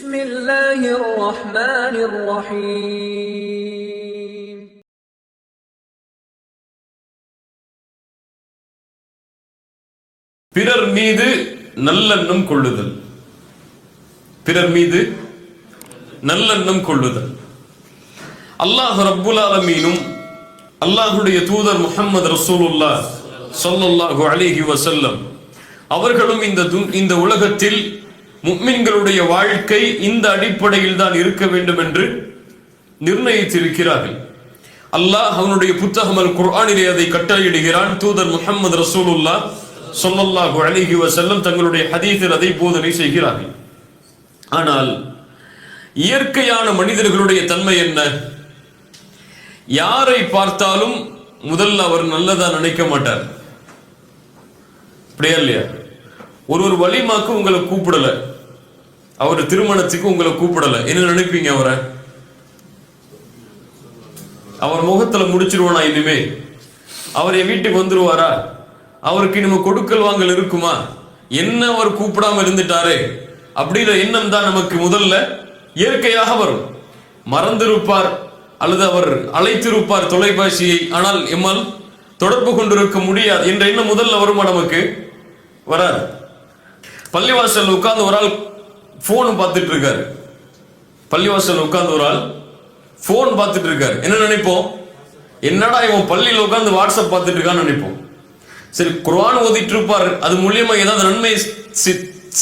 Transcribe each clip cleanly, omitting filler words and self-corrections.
بسم الله الرحمن الرحيم பிறர் மீது நல்லெண்ணம் கொள்ளுதல். பிறர் மீது நல்லெண்ணம் கொள்ளுதல். அல்லாஹ் ரப்புல் ஆலமீனும் அல்லாஹ்வுடைய தூதர் முஹம்மது ரசூலுல்லாஹ் ஸல்லல்லாஹு அலைஹி வஸல்லம் அவர்களும் இந்த உலகத்தில் முஃமின்களுடைய வாழ்க்கை இந்த அடிப்படையில் தான் இருக்க வேண்டும் என்று நிர்ணயித்திருக்கிறார்கள். அல்லாஹ் அவனுடைய புத்தகம் அல் குர்ஆனிலே அதை கட்டளையிடுகிறான். தூதர் முஹம்மது ரசூலுல்லாஹ் ஸல்லல்லாஹு அலைஹி வஸல்லம் தங்களுடைய ஹதீஸில் அதை போதனை செய்கிறார்கள். ஆனால் இயற்கையான மனிதர்களுடைய தன்மை என்ன? யாரை பார்த்தாலும் முதல்ல அவர் நல்லதா நினைக்க மாட்டார். அப்படியா இல்லையா? ஒரு வலிமாக்கு உங்களை கூப்பிடல, அவர் திருமணத்துக்கு உங்களை கூப்பிடல, என்ன நினைப்பீங்க? அவர் முகத்துல முடிச்சிருவானா? இனிமே அவர் என் வீட்டுக்கு வந்துருவாரா? அவருக்கு நம்ம கொடுக்கல் வாங்கல் இருக்குமா? என்ன அவர் கூப்பிடாம இருந்துட்டாரே அப்படிங்கிற எண்ணம் தான் நமக்கு முதல்ல இயற்கையாக வரும். மறந்திருப்பார் அல்லது அவர் அழைத்திருப்பார் தொலைபேசியை, ஆனால் எம்மால் தொடர்பு கொண்டிருக்க முடியாது என்ற எண்ணம் முதல்ல வருமா? நமக்கு வராது. பள்ளிவாசல் உட்கார்ந்து ஒரு ஆள் போன் பார்த்துட்டு இருக்காரு. பள்ளிவாசல் உட்கார்ந்து ஒரு ஆள் போன் பார்த்துட்டு இருக்காரு. என்ன நினைப்போம்? என்னடா இவன் பள்ளியில் உட்கார்ந்து வாட்ஸ்அப் பார்த்துட்டு இருக்கான்னு நினைப்போம். சரி, குர்ஆன் ஓதிட்டு இருப்பார், அது மூலியமா ஏதாவது நன்மை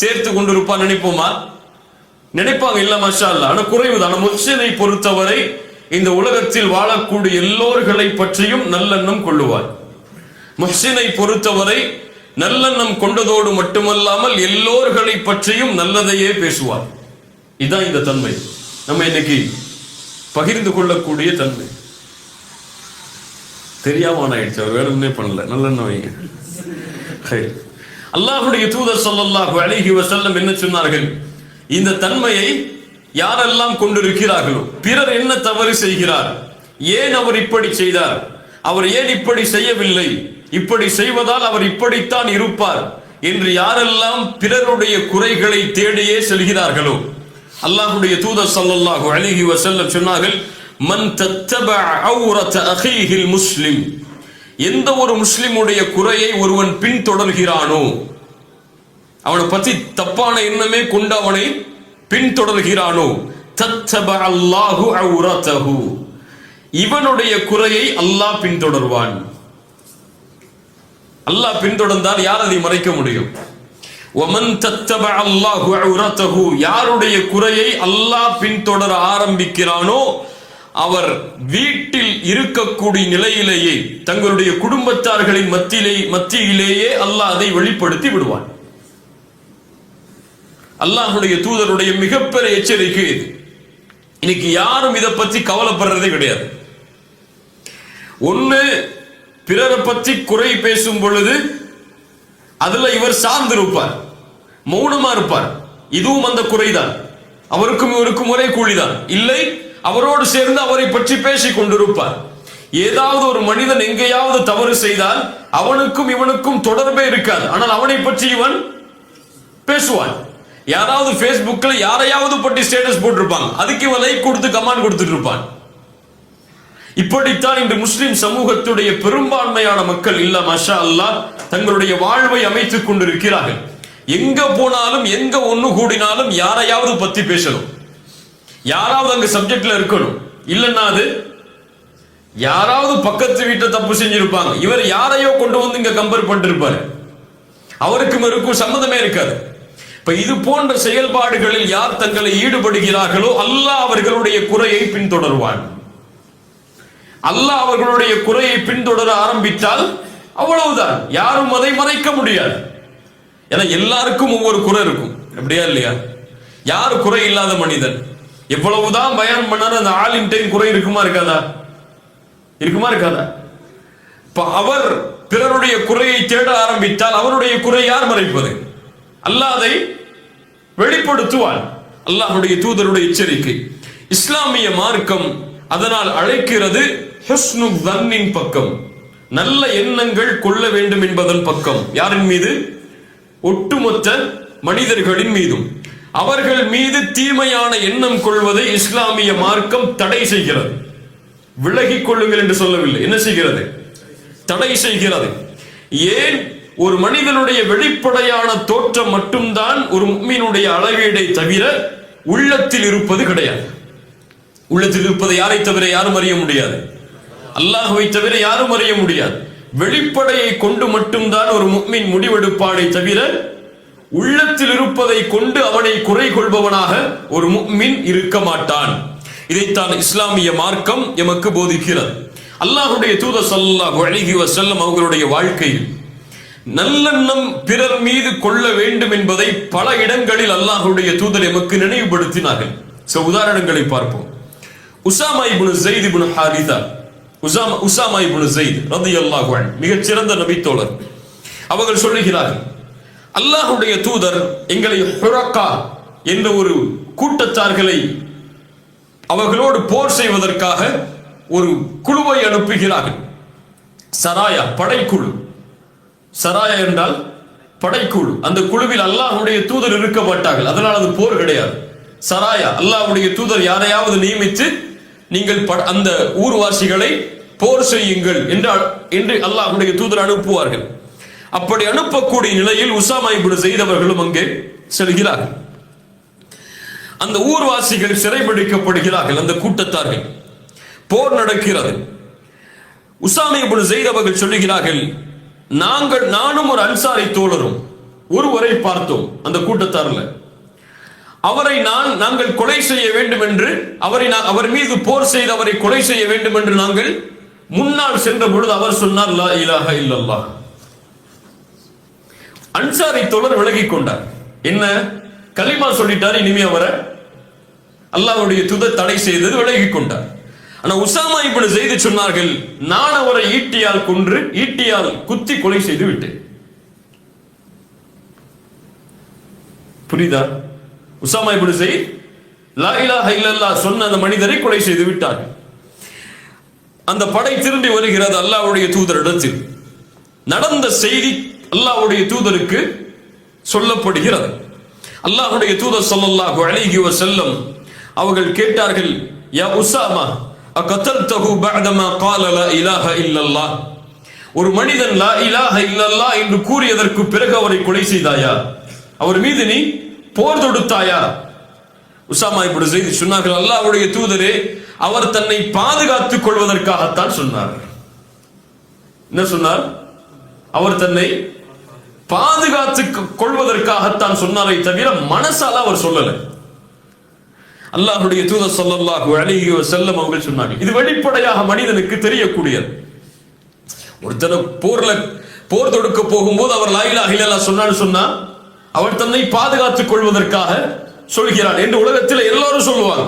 சேர்த்து கொண்டு இருப்பார் நினைப்போமா? நினைப்பாங்க. இல்ல, மாஷா அல்லாஹ். ஆனா குறைவுதான். முஹ்சினை பொறுத்தவரை இந்த உலகத்தில் வாழக்கூடிய எல்லோர்களை பற்றியும் நல்லெண்ணம் கொள்ளுவார். முஹ்சினை பொறுத்தவரை நல்லெண்ணம் கொண்டதோடு மட்டுமல்லாமல் எல்லோர்களை பற்றியும் நல்லதையே பேசுவார். இதுதான் இந்த தன்மை நம்ம இன்னைக்கு பகிர்ந்து கொள்ளக்கூடிய தன்மை. தெரியாம ஆயிடுச்சு, அவர் வேணும்னே பண்ணல. நல்லெண்ணம் வைங்க. அல்லாஹ்வுடைய தூதர் ஸல்லல்லாஹு அலைஹி வஸல்லம் என்ன சொன்னார்கள்? இந்த தன்மையை யாரெல்லாம் கொண்டிருக்கிறார்களோ, பிறர் என்ன தவறு செய்கிறார், ஏன் அவர் இப்படி செய்தார், அவர் ஏன் இப்படி செய்யவில்லை, இப்படி செய்வதால் அவர் இப்படித்தான் இருப்பார் என்று யாரெல்லாம் பிறருடைய குறைகளை தேடியே செல்கிறார்களோ, அல்லாஹ்வுடைய தூதர் ஸல்லல்லாஹு அலைஹி வஸல்லம் சொன்னார்கள், மன் தத்தபஅ அவ்ரத அஹீஹில் முஸ்லிம், எந்த ஒரு முஸ்லிமுடைய குறையை ஒருவன் பின்தொடர்கிறானோ, அவனை பத்தி தப்பான எண்ணமே கொண்டு அவனை பின்தொடர்கிறானோ, தத்தபஅ அல்லாஹு அவ்ரதஹு, இவனுடைய குறையை அல்லாஹ் பின்தொடர்வான். அல்லாஹ் பின்தொடர்ந்தால் யார் அதை மறைக்க முடியும்? வமன் தத்தபஅ அல்லாஹு அவ்ரதஹு, யாருடைய குறையை அல்லாஹ் பின்தொடர ஆரம்பிக்கிறானோ அவர் வீட்டில் இருக்கக்கூடிய நிலையிலேயே தங்களுடைய குடும்பத்தார்களின் மத்தியிலேயே அல்லாஹ் அதை வெளிப்படுத்தி விடுவான். அல்லாஹ்வுடைய தூதருடைய மிகப்பெரிய எச்சரிக்கை இது. இன்னைக்கு யாரும் இதை பற்றி கவலைப்படுறதே கிடையாது. ஒண்ணு, பிறரை பற்றி குறை பேசும் பொழுது அதுல இவர் சார்ந்திருப்பார், மௌனமா இருப்பார். இதுவும் அந்த குறைதான், அவருக்கும் இவருக்கும் ஒரே கூலிதான். இல்லை, அவரோடு சேர்ந்து அவரை பற்றி பேசிக் கொண்டிருப்பார். ஏதாவது ஒரு மனிதன் எங்கேயாவது தவறு செய்தால் அவனுக்கும் இவனுக்கும் தொடர்பே இருக்காது, ஆனால் அவனை பற்றி இவன் பேசுவான். யாராவது பேஸ்புக்ல யாரையாவது பற்றி ஸ்டேட்டஸ் போட்டிருப்பாங்க, அதுக்கு இவன் லைக் கொடுத்து கமெண்ட் கொடுத்துட்டு இருப்பான். இப்படித்தான் இன்று முஸ்லிம் சமூகத்துடைய பெரும்பான்மையான மக்கள் இல்ல மாஷா அல்லாஹ் தங்களுடைய வாழ்வை அமைத்துக் கொண்டிருக்கிறார்கள். எங்க போனாலும் எங்க ஒண்ணு கூடினாலும் யாரையாவது பத்தி பேசணும், யாராவது அங்க சப்ஜெக்ட்ல இருக்கணும். இல்லன்னா அது யாராவது பக்கத்து வீட்டை தப்பு செஞ்சிருப்பாங்க, இவர் யாரையோ கொண்டு வந்து இங்க கம்பேர் பண்ணிட்டு இருப்பாரு, அவருக்கும் இருக்கும் சம்மதமே இருக்காது. இப்ப இது போன்ற செயல்பாடுகளில் யார் தங்களை ஈடுபடுகிறார்களோ அல்லாஹ் அவர்களுடைய குறையை பின்தொடர்வான். அல்லாஹ் அவர்களுடைய குறையை பின்தொடர ஆரம்பித்தால் அவ்வளவுதான், யாரும் அதை மறைக்க முடியாது. ஏன்னா எல்லாருக்கும் ஒவ்வொரு குறை இருக்கும், அப்படியா இல்லையா? யாரு குறை இல்லாத மனிதன்? எவ்வளவுதான் பயான் பண்ணாலும் அந்த ஆலிம் டைம் குறை இருக்குமா இருக்காதா? இருக்குமா இருக்காதா? இப்ப அவர் பிறருடைய குறையை தேட ஆரம்பித்தால் அவருடைய குறை யார் மறைப்பது? அல்லாஹ் அதை வெளிப்படுத்துவான். அல்லாஹ்வுடைய தூதருடைய எச்சரிக்கை. இஸ்லாமிய மார்க்கம் அதனால் அழைக்கிறது ஹுஸ்னு தன்னின் பக்கம், நல்ல எண்ணங்கள் கொள்ள வேண்டும் என்பதன் பக்கம். யாரின் மீது? ஒட்டுமொத்த மனிதர்களின் மீதும். அவர்கள் மீது தீமையான எண்ணம் கொள்வதை இஸ்லாமிய மார்க்கம் தடை செய்கிறது. விலகிக் கொள்ளுங்கள் என்று சொல்லவில்லை. என்ன செய்கிறது? தடை செய்கிறது. ஏன்? ஒரு மனிதனுடைய வெளிப்படையான தோற்றம் மட்டும்தான் ஒரு முஃமினுடைய அளவீடை தவிர உள்ளத்தில் இருப்பது கிடையாது. உள்ளத்தில் இருப்பதை யாரை தவிர யாரும் அறிய முடியாது. அல்லாஹ்வை தவிர யாரும் அறிய முடியாது. வெளிப்படையை கொண்டு மட்டும்தான் ஒரு முஃமின் முடிவெடுப்பானை தவிர உள்ளத்தில் இருப்பதை கொண்டு அவனை குறை கொள்பவனாக ஒரு முஃமின் இருக்க மாட்டான். இதைத்தான் இஸ்லாமிய மார்க்கம் எமக்கு போதிக்கிறது. அல்லாஹ்வுடைய தூதர் ஸல்லல்லாஹு அலைஹி வஸல்லம் அவர்களுடைய வாழ்க்கையில் நல்லெண்ணம் பிறர் மீது கொள்ள வேண்டும் என்பதை பல இடங்களில் அல்லாஹ்வுடைய தூதர் எமக்கு நினைவுபடுத்தினார்கள். சில உதாரணங்களை பார்ப்போம். உஸாமா இப்னு ஸைத் இப்னு ஹாரிஸா, உஸாமா இப்னு ஸைத் ரலியல்லாஹு அன்ஹு மிகச் சிறந்த நபி தோழர். அவர்கள் சொல்லுகிறார்கள், அல்லாஹ்வுடைய தூதர் எங்களை ஹுரக்கா என்ற ஒரு கூட்டத்தார்களை அவர்களோடு போர் செய்வதற்காக ஒரு குழுவை அனுப்புகிறார்கள். சராயா, படைக்குழு. சராயா என்றால் படைக்குழு. அந்த குழுவில் அல்லாஹ்வுடைய தூதர் இருக்க மாட்டார்கள். அதனால் அது போர் கிடையாது. சராயா, அல்லாஹ்வுடைய தூதர் யாரையாவது நியமித்து நீங்கள் அந்த ஊர்வாசிகளை போர் செய்யுங்கள் என்று அல்லாஹ்வுடைய தூதர் அனுப்புவார்கள். அப்படி அனுப்பக்கூடிய நிலையில் உஸாமா இப்னு ஸைத் அவர்களும் அங்கே செல்கிறார்கள். அந்த ஊர்வாசிகள் சிறைபிடிக்கப்படுகிறார்கள். அந்த கூட்டத்தார்கள். போர் நடக்கிறது. உஸாமா இப்னு ஸைத் அவர்கள் சொல்லுகிறார்கள், நானும் ஒரு அன்சாரி தோழரும் ஒருவரை பார்த்தோம் அந்த கூட்டத்தார்ல. அவரை நாங்கள் கொலை செய்ய வேண்டும் என்று அவர் மீது போர் செய்து அவரை கொலை செய்ய வேண்டும் என்று நாங்கள் முன்னால் சென்ற பொழுது அவர் சொன்னார், லா இலாஹ இல்லல்லாஹ். அன்சாரி தோழர் விலகிக் கொண்டார். என்ன? கலிமா சொல்லிட்டார். இனிமே அவரை அல்லாஹ்வுடைய தூதர் தடை செய்தது, விலகிக் கொண்டார். ஆனா உஸாமா இப்னு ஸைத் சொன்னார்கள், நான் அவரை ஈட்டியால் குத்தி கொலை செய்து விட்டேன். புரியுதா? உஸாமா இப்னு ஸைத் லா இலாஹ இல்லல்லாஹ் சொன்ன அந்த மனிதரை கொலை செய்து விட்டார்கள். அந்த படை திரும்பி வருகிறது அல்லாஹ்வுடைய தூதரிடத்தில். நடந்த செய்தி அல்லாஹ்வுடைய தூதருக்கு சொல்லப்படுகிறது. அல்லாஹ்வுடைய தூதர் ஸல்லல்லாஹு அலைஹி வஸல்லம் அவர்கள் கேட்டார்கள், யா உஸாமா அகதல்தஹு பஅதமா قال லா இலாஹ இல்லல்லாஹ். ஒரு மனிதன் லா இலாஹ இல்லல்லாஹ் என்று கூறியதற்கு பிறகு அவரை கொலை செய்தாயா? அவர் மீது நீ போர் தொடுத்தாயா? உஸாமா இப்னு ஸைத் சொன்னார்கள், அல்லாஹ்வுடைய தூதரே, அவர் தன்னை பாதுகாத்துக் கொள்வதற்காகத்தான் சொன்னார். என்ன சொன்னார்? அவர் தன்னை பாதுகாத்துக் கொள்வதற்காகத்தான் சொன்னாரை தவிர மனசால அவர் சொல்லல. அல்லாஹ்வுடைய தூதர் ஸல்லல்லாஹு அலைஹி வஸல்லம் அவர்கள் சொன்னார்கள், இது வெளிப்படையாக மனிதனுக்கு தெரியக்கூடியது. ஒருத்தர் போர் தொடுக்க போகும்போது அவர் லா இலாஹ இல்லல்லாஹ் சொன்னா அவர் தன்னை பாதுகாத்துக் கொள்வதற்காக சொல்கிறார் என்று உலகத்தில் எல்லாரும் சொல்லுவாங்க.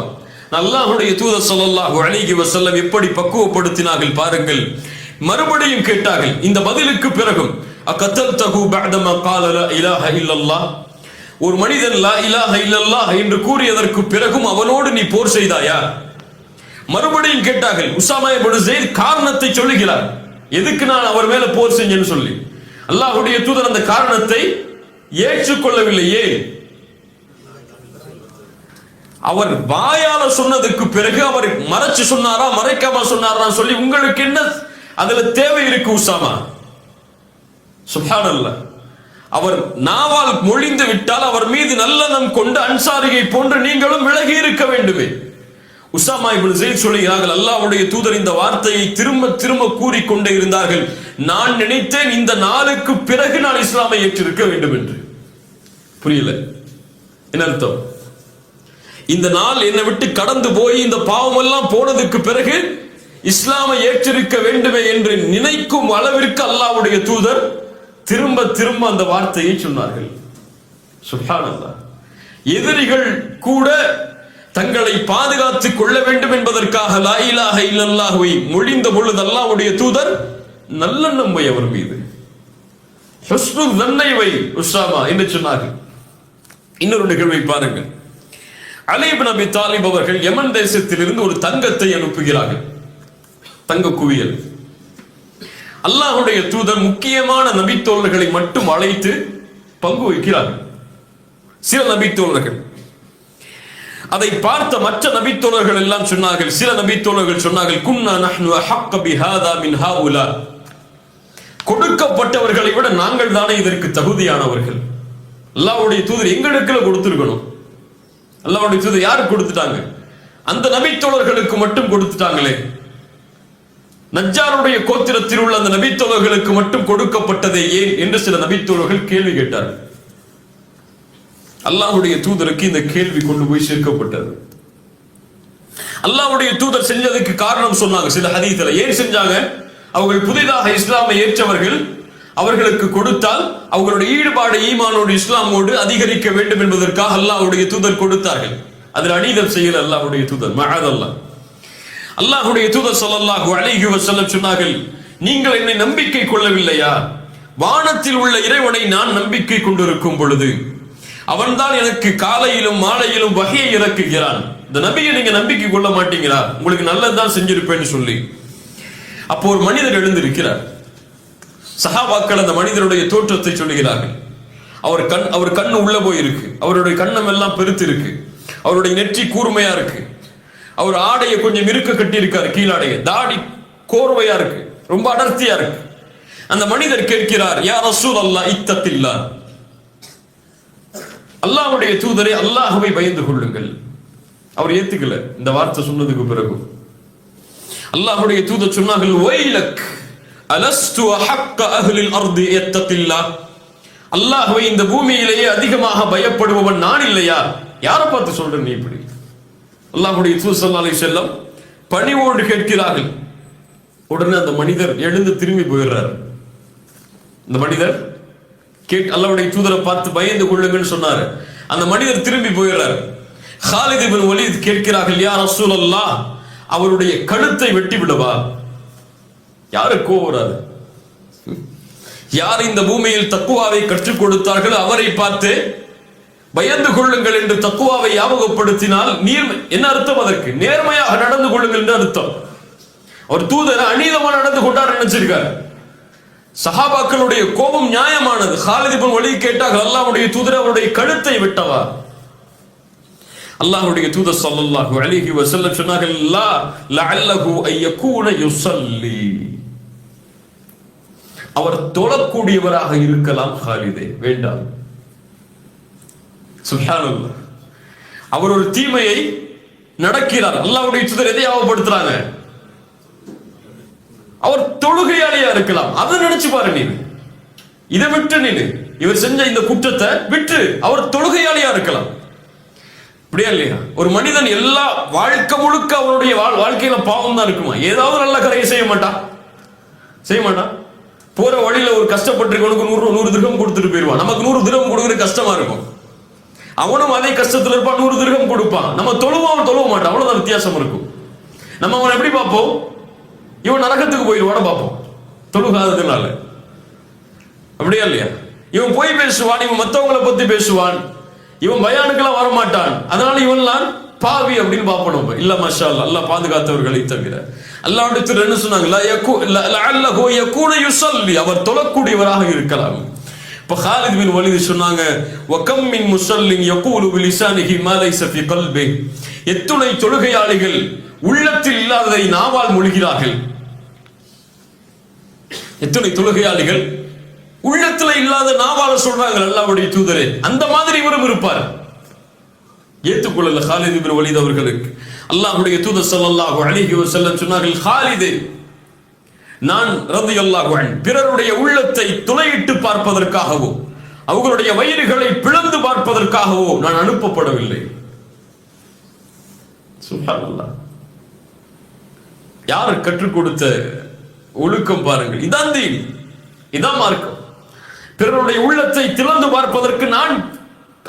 அல்லாஹ்வுடைய தூதர் ஸல்லல்லாஹு அலைஹி வஸல்லம் எப்படி பக்குவப்படுத்தினார்கள் பாருங்கள். மறுபடியும் கேட்டார்கள். இந்த பதிலுக்கு பிறகும் அகதல்தஹு பஅதமா قال லா இலாஹ இல்லல்லாஹ், ஒரு மனிதன் லா இலாஹ இல்லல்லாஹ் என்று கூறியதற்கு பிறகும் அவனோடு நீ போர் செய்தாயா? மறுபடியும் கேட்டார்கள். உஸாமா இப்னு ஸைத் காரணத்தை சொல்லுகிறார், எதுக்கு நான் அவர் மேல போர் செஞ்சேன்னு சொல்லி. அல்லாஹ்வுடைய தூதர் அந்த காரணத்தை ஏற்றுக்கொள்ளவில்லையே. அவர் வாயால சொன்னதுக்கு பிறகு அவர் மறைச்சு சொன்னாரா மறைக்காம சொன்னாரா சொல்லி உங்களுக்கு என்ன அதுல தேவை இருக்கு உஸாமா? சுப்ஹானல்லாஹ். அவர் நாவால் மொழிந்து விட்டால் அவர் மீது நல்லெண்ணம் கொண்டு அன்சாரியை போன்று நீங்களும் விலகி இருக்க வேண்டுமே. உஸாமா இப்னு ஸைத் சொல்லுகிறார்கள், அல்லாஹ்வுடைய தூதர் இந்த வார்த்தையை திரும்ப திரும்ப கூறிக்கொண்டே இருந்தார்கள். நான் நினைத்தேன் இந்த நாளுக்கு பிறகு நான் இஸ்லாமை ஏற்றிருக்க வேண்டும் என்று. புரியல என்ன அர்த்தம்? இந்த நாள் என்னை விட்டு கடந்து போய் இந்த பாவம் எல்லாம் போனதுக்கு பிறகு இஸ்லாமை ஏற்றிருக்க வேண்டுமே என்று நினைக்கும் அளவிற்கு அல்லாஹ்வுடைய தூதர் திரும்ப திரும்ப அந்த வார்த்தையை சொன்னார்கள். சுப்ஹானல்லாஹ். எதிரிகள் கூட தங்களை பாதுகாத்துக் கொள்ள வேண்டும் என்பதற்காக லா இலாஹ இல்லல்லாஹ்வை மொழிந்த பொழுது அல்லாஹ்வுடைய தூதர் நல்லெண்ணம் வை அவர் மீது, ஹுஸ்னுல் ஸன்னை வை உஸாமா என்று சொன்னார்கள். இன்னொரு நிகழ்வை பாருங்கள். அலி இப்னு அபி தாலிப் அவர்கள் யமன் தேசத்திலிருந்து ஒரு தங்கத்தை அனுப்புகிறார்கள். தங்க குவியல். அல்லாஹ்வுடைய தூதர் முக்கியமான நபித்தோழர்களை மட்டும் அழைத்து பங்கு வைக்கிறார்கள். சில நபித்தோழர்கள் அதை பார்த்த மற்ற நபித்தோழர்கள் எல்லாம் சொன்னார்கள், சில நபித்தோழர்கள் சொன்னார்கள், குன்னா நஹ்னு அஹக்க பிஹாதா மின் ஹாஉலா, கொடுக்கப்பட்டவர்களை விட நாங்கள் தானே இதற்கு தகுதியானவர்கள். அல்லாஹ்வுடைய தூதர் எங்களுக்கு கொடுத்திருக்கணும். அல்லாஹ்வுடைய தூதர் யாருக்கு கொடுத்துட்டாங்க? அந்த நபித்தோழர்களுக்கு மட்டும் கொடுத்துட்டாங்களே. நஜ்ஜாருடைய கோத்திரத்தில் உள்ள அந்த நபித்தோழர்களுக்கு மட்டும் கொடுக்கப்பட்டதே ஏன் என்று சில நபித்தோழர்கள் கேள்வி கேட்டார்கள். அல்லாஹ்வுடைய தூதருக்கு இந்த கேள்வி கொண்டு போய் சேர்க்கப்பட்டது. அல்லாஹ்வுடைய தூதர் செஞ்சதுக்கு காரணம் சொன்னாங்க சில ஹதீஸ்ல. ஏன் செஞ்சாங்க? அவர்கள் புதிதாக இஸ்லாமை ஏற்றவர்கள், அவர்களுக்கு கொடுத்தால் அவர்களுடைய ஈடுபாடு ஈமானோடு இஸ்லாமோடு அதிகரிக்க வேண்டும் என்பதற்காக அல்லாஹ்வுடைய தூதர் கொடுத்தார்கள். அதில் அநீதம் செய்யல அல்லாஹ்வுடைய தூதர், மஅதல்லாஹ். அல்லாஹ்வுடைய தூதர் ஸல்லல்லாஹு அலைஹி வஸல்லம் சொன்னார்கள், நீங்கள் என்னை நம்பிக்கை கொள்ளவில்லையா? வானத்தில் உள்ள இறைவனை நான் நம்பிக்கை கொண்டிருக்கும் பொழுது அவன்தான் எனக்கு காலையிலும் மாலையிலும் வகையை இறக்குகிறான். இந்த நபியை நீங்க நம்பிக்கை கொள்ள மாட்டீங்களா? உங்களுக்கு நல்லதுதான் செஞ்சிருப்பேன்னு சொல்லி. அப்போ ஒரு மனிதர் எழுந்திருக்கிறார். சஹாபாக்கள் அந்த மனிதருடைய தோற்றத்தை சொல்லுகிறார்கள். அவர் கண்ணு உள்ள போய் இருக்கு, அவருடைய கண்ணம் எல்லாம் பெருத்து இருக்கு, அவருடைய நெற்றி கூர்மையா இருக்கு, அவர் ஆடையை கொஞ்சம் இருக்க கட்டி இருக்காரு, கீழாடைய தாடி கோர்வையா இருக்கு, ரொம்ப அடர்த்தியா இருக்கு. அந்த மனிதர் கேட்கிறார், யா ரசூலல்லாஹ் இத்தகில்லாஹ், அல்லாஹ்வுடைய தூதரே அல்லாஹ்வை பயந்து கொள்ளுங்கள். அவர் ஏத்துக்கல இந்த வார்த்தை சொன்னதுக்கு பிறகு. அல்லாஹ்வுடைய தூதர் சொன்னார்கள், வைலக் அலஸ்து அஹக்க அஹ்லில் அர்தி இத்தகில்லாஹ், அல்லாஹ்வை இந்த பூமியிலேயே அதிகமாக பயப்படுபவன் நான் இல்லையா? யாரை பார்த்து சொல்ற நீ இப்படி? அல்லாஹ்வுடைய தூதர் ஸல்லல்லாஹு அலைஹி வஸல்லம் பணிவோடு கேட்கிறார்கள். உடனே அந்த மனிதர் எழுந்து திரும்பி போயிடுறார். இந்த மனிதர் அல்லாஹ்வுடைய தூதரை பார்த்து பயந்து கொள்ளுங்கன்னு சொன்னாரு. அந்த மனிதர் திரும்பி போயிடுறார். காலித் இப்னு வலீத் கேட்கிறார்கள், யா ரசூலல்லாஹ், அவருடைய கழுத்தை வெட்டி விடவா? யாருக்கு கோவராது? யார் இந்த பூமியில் தக்குவாவை கற்றுக் கொடுத்தார்கள் அவரை பார்த்து பயந்து கொள்ளுங்கள் என்று தக்குவாவை ஞாபகப்படுத்தினால் என்ன அர்த்தம்? அதற்கு நேர்மையாக நடந்து கொள்ளுங்கள் என்று அர்த்தம். அவர் தூதர் அநீதமா நடந்து கொண்டார் நினைச்சிருக்கார். சஹாபாக்களுடைய கோபம் நியாயமானது. காலித் இப்னு வலீத் கேட்டார்கள், அல்லாஹ்வுடைய தூதர் அவருடைய கழுத்தை வெட்டவா? அல்லாஹ்வுடைய தூதர் ஸல்லல்லாஹு அலைஹி வஸல்லம் சொன்னார்கள், லா லஅல்லஹு அய்யகூன யுஸல்லி, அவர் தொழக்கூடியவராக இருக்கலாம் காலிதே, வேண்டாம். சுப்ஹானல்லாஹ். அவர் ஒரு தீமையை நடக்கிறார். அல்லாஹ்வுடைய தூதர் எதை ஞாபகப்படுத்துறாங்க? அவர் தொழுகையாளியா இருக்கலாம். அதை நினைச்சு பாரு நீ. இதை விட்டு நீ இவர் செஞ்ச இந்த குற்றத்தை விட்டு அவர் தொழுகையாளியா இருக்கலாம். அப்படியா இல்லையா? ஒரு மனிதன் எல்லா வாழ்க்கை முழுக்க அவருடைய வாழ்க்கையில பாவம் தான் இருக்குமா? ஏதாவது நல்ல கரையை செய்ய மாட்டான். போற வழியில ஒரு கஷ்டப்பட்டிருக்கவனுக்கு 100 திரகம் கொடுத்துட்டு போயிருவான். நமக்கு 100 திரகம் கொடுக்குறது கஷ்டமா இருக்கும். அவனும் அதே கஷ்டத்துல இருப்பான், 100 திரகம் கொடுப்பான். நம்ம தொழுவோம், அவன் தொழுவ மாட்டான். அவ்வளவுதான் வித்தியாசம் இருக்கும். நம்ம அவனை எப்படி பார்ப்போம்? இவன் நரகத்துக்கு போயிடுவான பார்ப்போம், தொழுகாததுனால. அப்படியா இல்லையா? இவன் போய் பேசுவான், இவன் மற்றவங்களை பத்தி பேசுவான், இவன் பயானுக்கெல்லாம் வரமாட்டான், அதனால இவன்லாம் பாவி அப்படின்னு பார்ப்போம். இல்ல மாஷா அல்லாஹ், அல்லாஹ் பாதுகாத்தவர்களை தவிர. அல்லாஹ்வுடைய தூதர் என்ன சொன்னாங்க? லஅல்லஹு யகூன யுஸல்லி, அவர் தொழக்கூடியவராக இருக்கலாம். இப்ப காலித் பின் வலீத் சொன்னாங்க, வகம் மின் முஸல்லின் யகூலு பிலிசானிஹி மா லைஸ ஃபீ கல்பி, எத்துணை தொழுகையாளிகள் உள்ளத்தில் இல்லாததை நாவால் மொழிகிறார்கள். எத்துணை தொழுகையாளிகள் உள்ளத்துல இல்லாத நாவால சொல்றாங்க அல்லாஹ்வுடைய தூதரே. அந்த மாதிரி இவரும் இருப்பார். ஏத்துக்கொள்ளல காலித் இப்னு வலீத் அவர்களுக்கு. அல்லாஹ்வுடைய தூதர் ஸல்லல்லாஹு அலைஹி வஸல்லம் சொன்னார்கள், காலிதே, நான் ரலியல்லாஹு அன்ஹு பிறருடைய உள்ளத்தை துளையிட்டு பார்ப்பதற்காகவோ அவர்களுடைய வயிறுகளை பிளந்து பார்ப்பதற்காகவோ நான் அனுப்பப்படவில்லை. சுப்ஹானல்லாஹ். யார் கற்றுக் கொடுத்த ஒழுக்கம் பாருங்கள். இதான் தீன், இதான் மார்க்கம். பிறருடைய உள்ளத்தை திறந்து பார்ப்பதற்கு நான்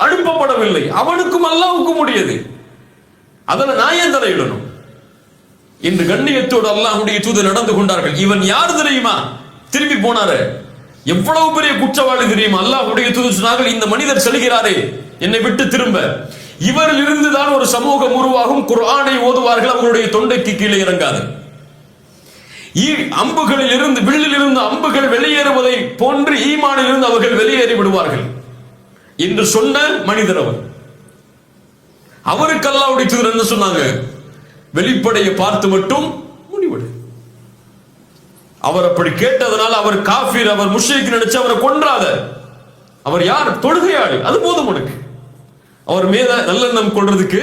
அனுப்பப்படவில்லை. அவனுக்கும் அல்லாஹ்வுக்கும் முடியாது. அதனை நான் ஏன் தலையிடணும்? இன்று கண்ணியத்தோடு அல்லாஹ்வுடைய தூதர் நடந்து கொண்டார்கள். இவன் யார் தெரியுமா? திரும்பி போனாரு. எவ்வளவு பெரிய குற்றவாளி தெரியுமா? அல்லாஹ்வுடைய தூதர் சொன்னார்கள், இந்த மனிதர் செல்கிறாரே என்னை விட்டு திரும்ப, இவரில் இருந்துதான் ஒரு சமூகம் உருவாகும். குர்ஆனை ஓதுவார்கள், அவர்களுடைய தொண்டைக்கு கீழே இறங்காது. அம்புகளில் இருந்து, வில்லில் இருந்து அம்புகள் வெளியேறுவதை போன்று ஈமானில் இருந்து அவர்கள் வெளியேறி விடுவார்கள் என்று சொன்ன மனிதர் அவர். அவருக்கு அல்லாஹ்வுடைய தூதர் என்ன சொன்னாங்க? வெளிப்படையை பார்த்து மட்டும் முடிவெடு. அவர் அப்படி கேட்டதனால அவர் காஃபிர், அவர் முஷ்ரிக் நினைச்சு அவரை கொன்றாத. அவர் யார்? தொழுகையாளி. அது போதும் உனக்கு. அவர் மீது நல்லெண்ணம் கொள்றதுக்கு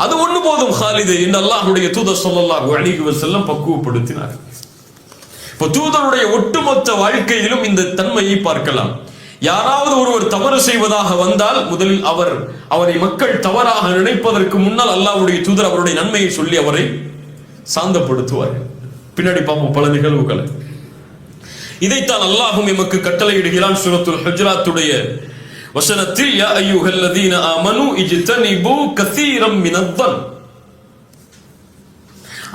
அது ஒண்ணு போதும் ஹாலிது என்று அல்லாஹ்வுடைய தூதர் ஸல்லல்லாஹு அலைஹி வஸல்லம் பக்குவப்படுத்தினார். இப்ப தூதருடைய ஒட்டுமொத்த வாழ்க்கையிலும் இந்த தன்மையை பார்க்கலாம். யாராவது ஒருவர் தவறு செய்வதாக வந்தால் முதலில் அவரை மக்கள் தவறாக நினைப்பதற்கு முன்னால் அல்லாஹ்வுடைய தூதர் அவருடைய நன்மையை சொல்லி அவரை சாந்தப்படுத்துவார்கள். பின்னாடி பார்ப்போம் பல நிகழ்வுகளை. இதைத்தான் அல்லாஹ்வும் எமக்கு கட்டளையிடுகிறான் சூரத்துல் ஹுஜராத்துடைய வசனத்தில், யா அய்யுஹல்லதீன ஆமனு இஜ்தனிபு கஸீரம் மினத்-தன்.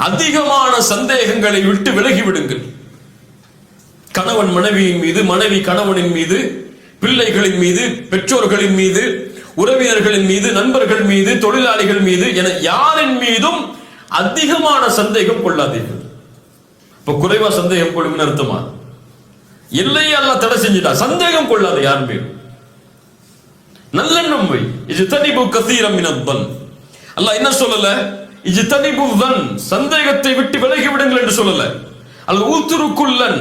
அதிகமான சந்தேகங்களை விட்டு விலகி விடுங்கள். கணவன் மனைவியின் மீது, மனைவி கணவனின் மீது, பிள்ளைகளின் மீது, பெற்றோர்களின் மீது, உறவினர்களின் மீது, நண்பர்கள் மீது, தொழிலாளிகள் மீது என யாரின் மீதும் அதிகமான சந்தேகம் கொள்ளாதீர்கள். இப்ப குறைவா சந்தேகம் கொள்ளுங்க அர்த்தமா? எல்லையை அல்லாஹ் தடை செஞ்சிட்டா. சந்தேகம் கொள்ளாத யார் மீது. நல்லெண்ணம் வை. இஜ்தனிபு கஸீரம் மினத்-தன். அல்லாஹ் என்ன சொல்லல? இஜ்தனிபு தன், சந்தேகத்தை விட்டு விலகி விடுங்கள் என்று சொல்லல. அல்லாஹ் ஊத்துருக்குல்லன்,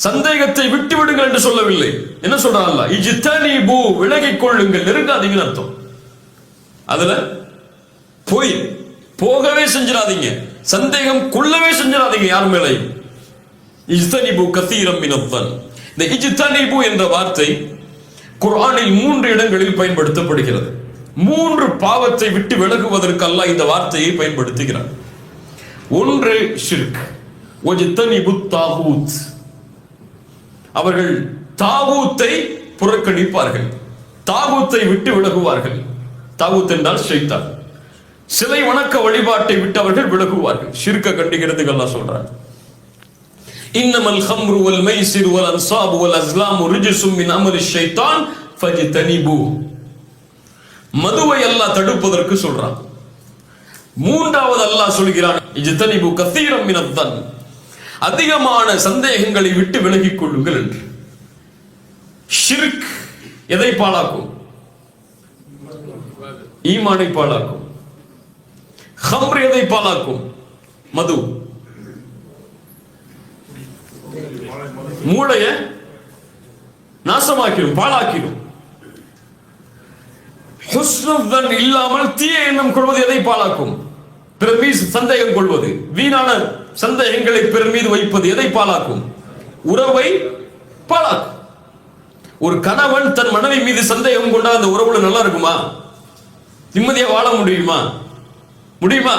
சந்தேகத்தை விட்டு விடுங்கள் என்று சொல்லவில்லை. என்ன சொல்றான் அல்லாஹ்? இஜ்தனிபு, விலகிக் கொள்ளுங்கள், நெருங்காதீங்கன்னு அர்த்தம். அதுல போகவே செஞ்சிடாதீங்க, சந்தேகம் கொள்ளவே செஞ்சிடாதீங்க யார் மேலையும். இஜ்தனிபு கஸீரம் மினத்-தன். இந்த இஜ்தனிபு என்ற வார்த்தை குர்ஆனில் 3 இடங்களில் பயன்படுத்தப்படுகிறது. 3 பாவத்தை விட்டு விலகுவதற்கு அல்லாஹ் இந்த வார்த்தையை பயன்படுத்துகிறார். ஒன்று ஷிர்க், வஜ்தனிபு தாகூத். அவர்கள் தாகூத்தை புறக்கணிப்பார்கள், தாகூத்தை விட்டு விலகுவார்கள். தாகூத் என்றால் ஷைத்தான். சிலை வணக்க வழிபாட்டை விட்டு அவர்கள் விலகுவார்கள். ஷிர்க்க கண்டிக்கிறதுக்கு அல்லாஹ் சொல்றார், இன்னமல் ஹம்ரு வல் மைசிர் வல் அன்சாபு வல் அஸ்லாமு ரிஜ்சும் மின் அமலி ஷைத்தான் ஃபஜ்தனிபு. மதுவை அல்லாஹ் தடுப்பதற்கு சொல்றான். மூன்றாவது அல்லாஹ் சொல்கிறான், இஜ்தனிபு கஸீரம் மினத்-தன், அதிகமான சந்தேகங்களை விட்டு விலகிக் கொள்ளுங்கள் என்று. ஷிர்க் எதை பாழாக்கும்? ஈமானை பாழாக்கும். ஹம்ர் எதை பாழாக்கும்? மது. மூளைய நாசமாக்கிடும், பாழாக்கிடும். ஹுஸ்னுல் இல்லாமல் தீய எண்ணம் கொள்வது எதை பாழாக்கும்? பிறர் மீது சந்தேகம் கொள்வது, வீணான சந்தேகங்களை பிறர் மீது வைப்பது எதை பாழாக்கும்? உறவை பாழாக்கும். ஒரு கணவன் தன் மனைவி மீது சந்தேகம் கொண்டா அந்த உறவுல நல்லா இருக்குமா? நிம்மதியா வாழ முடியுமா? முடியுமா?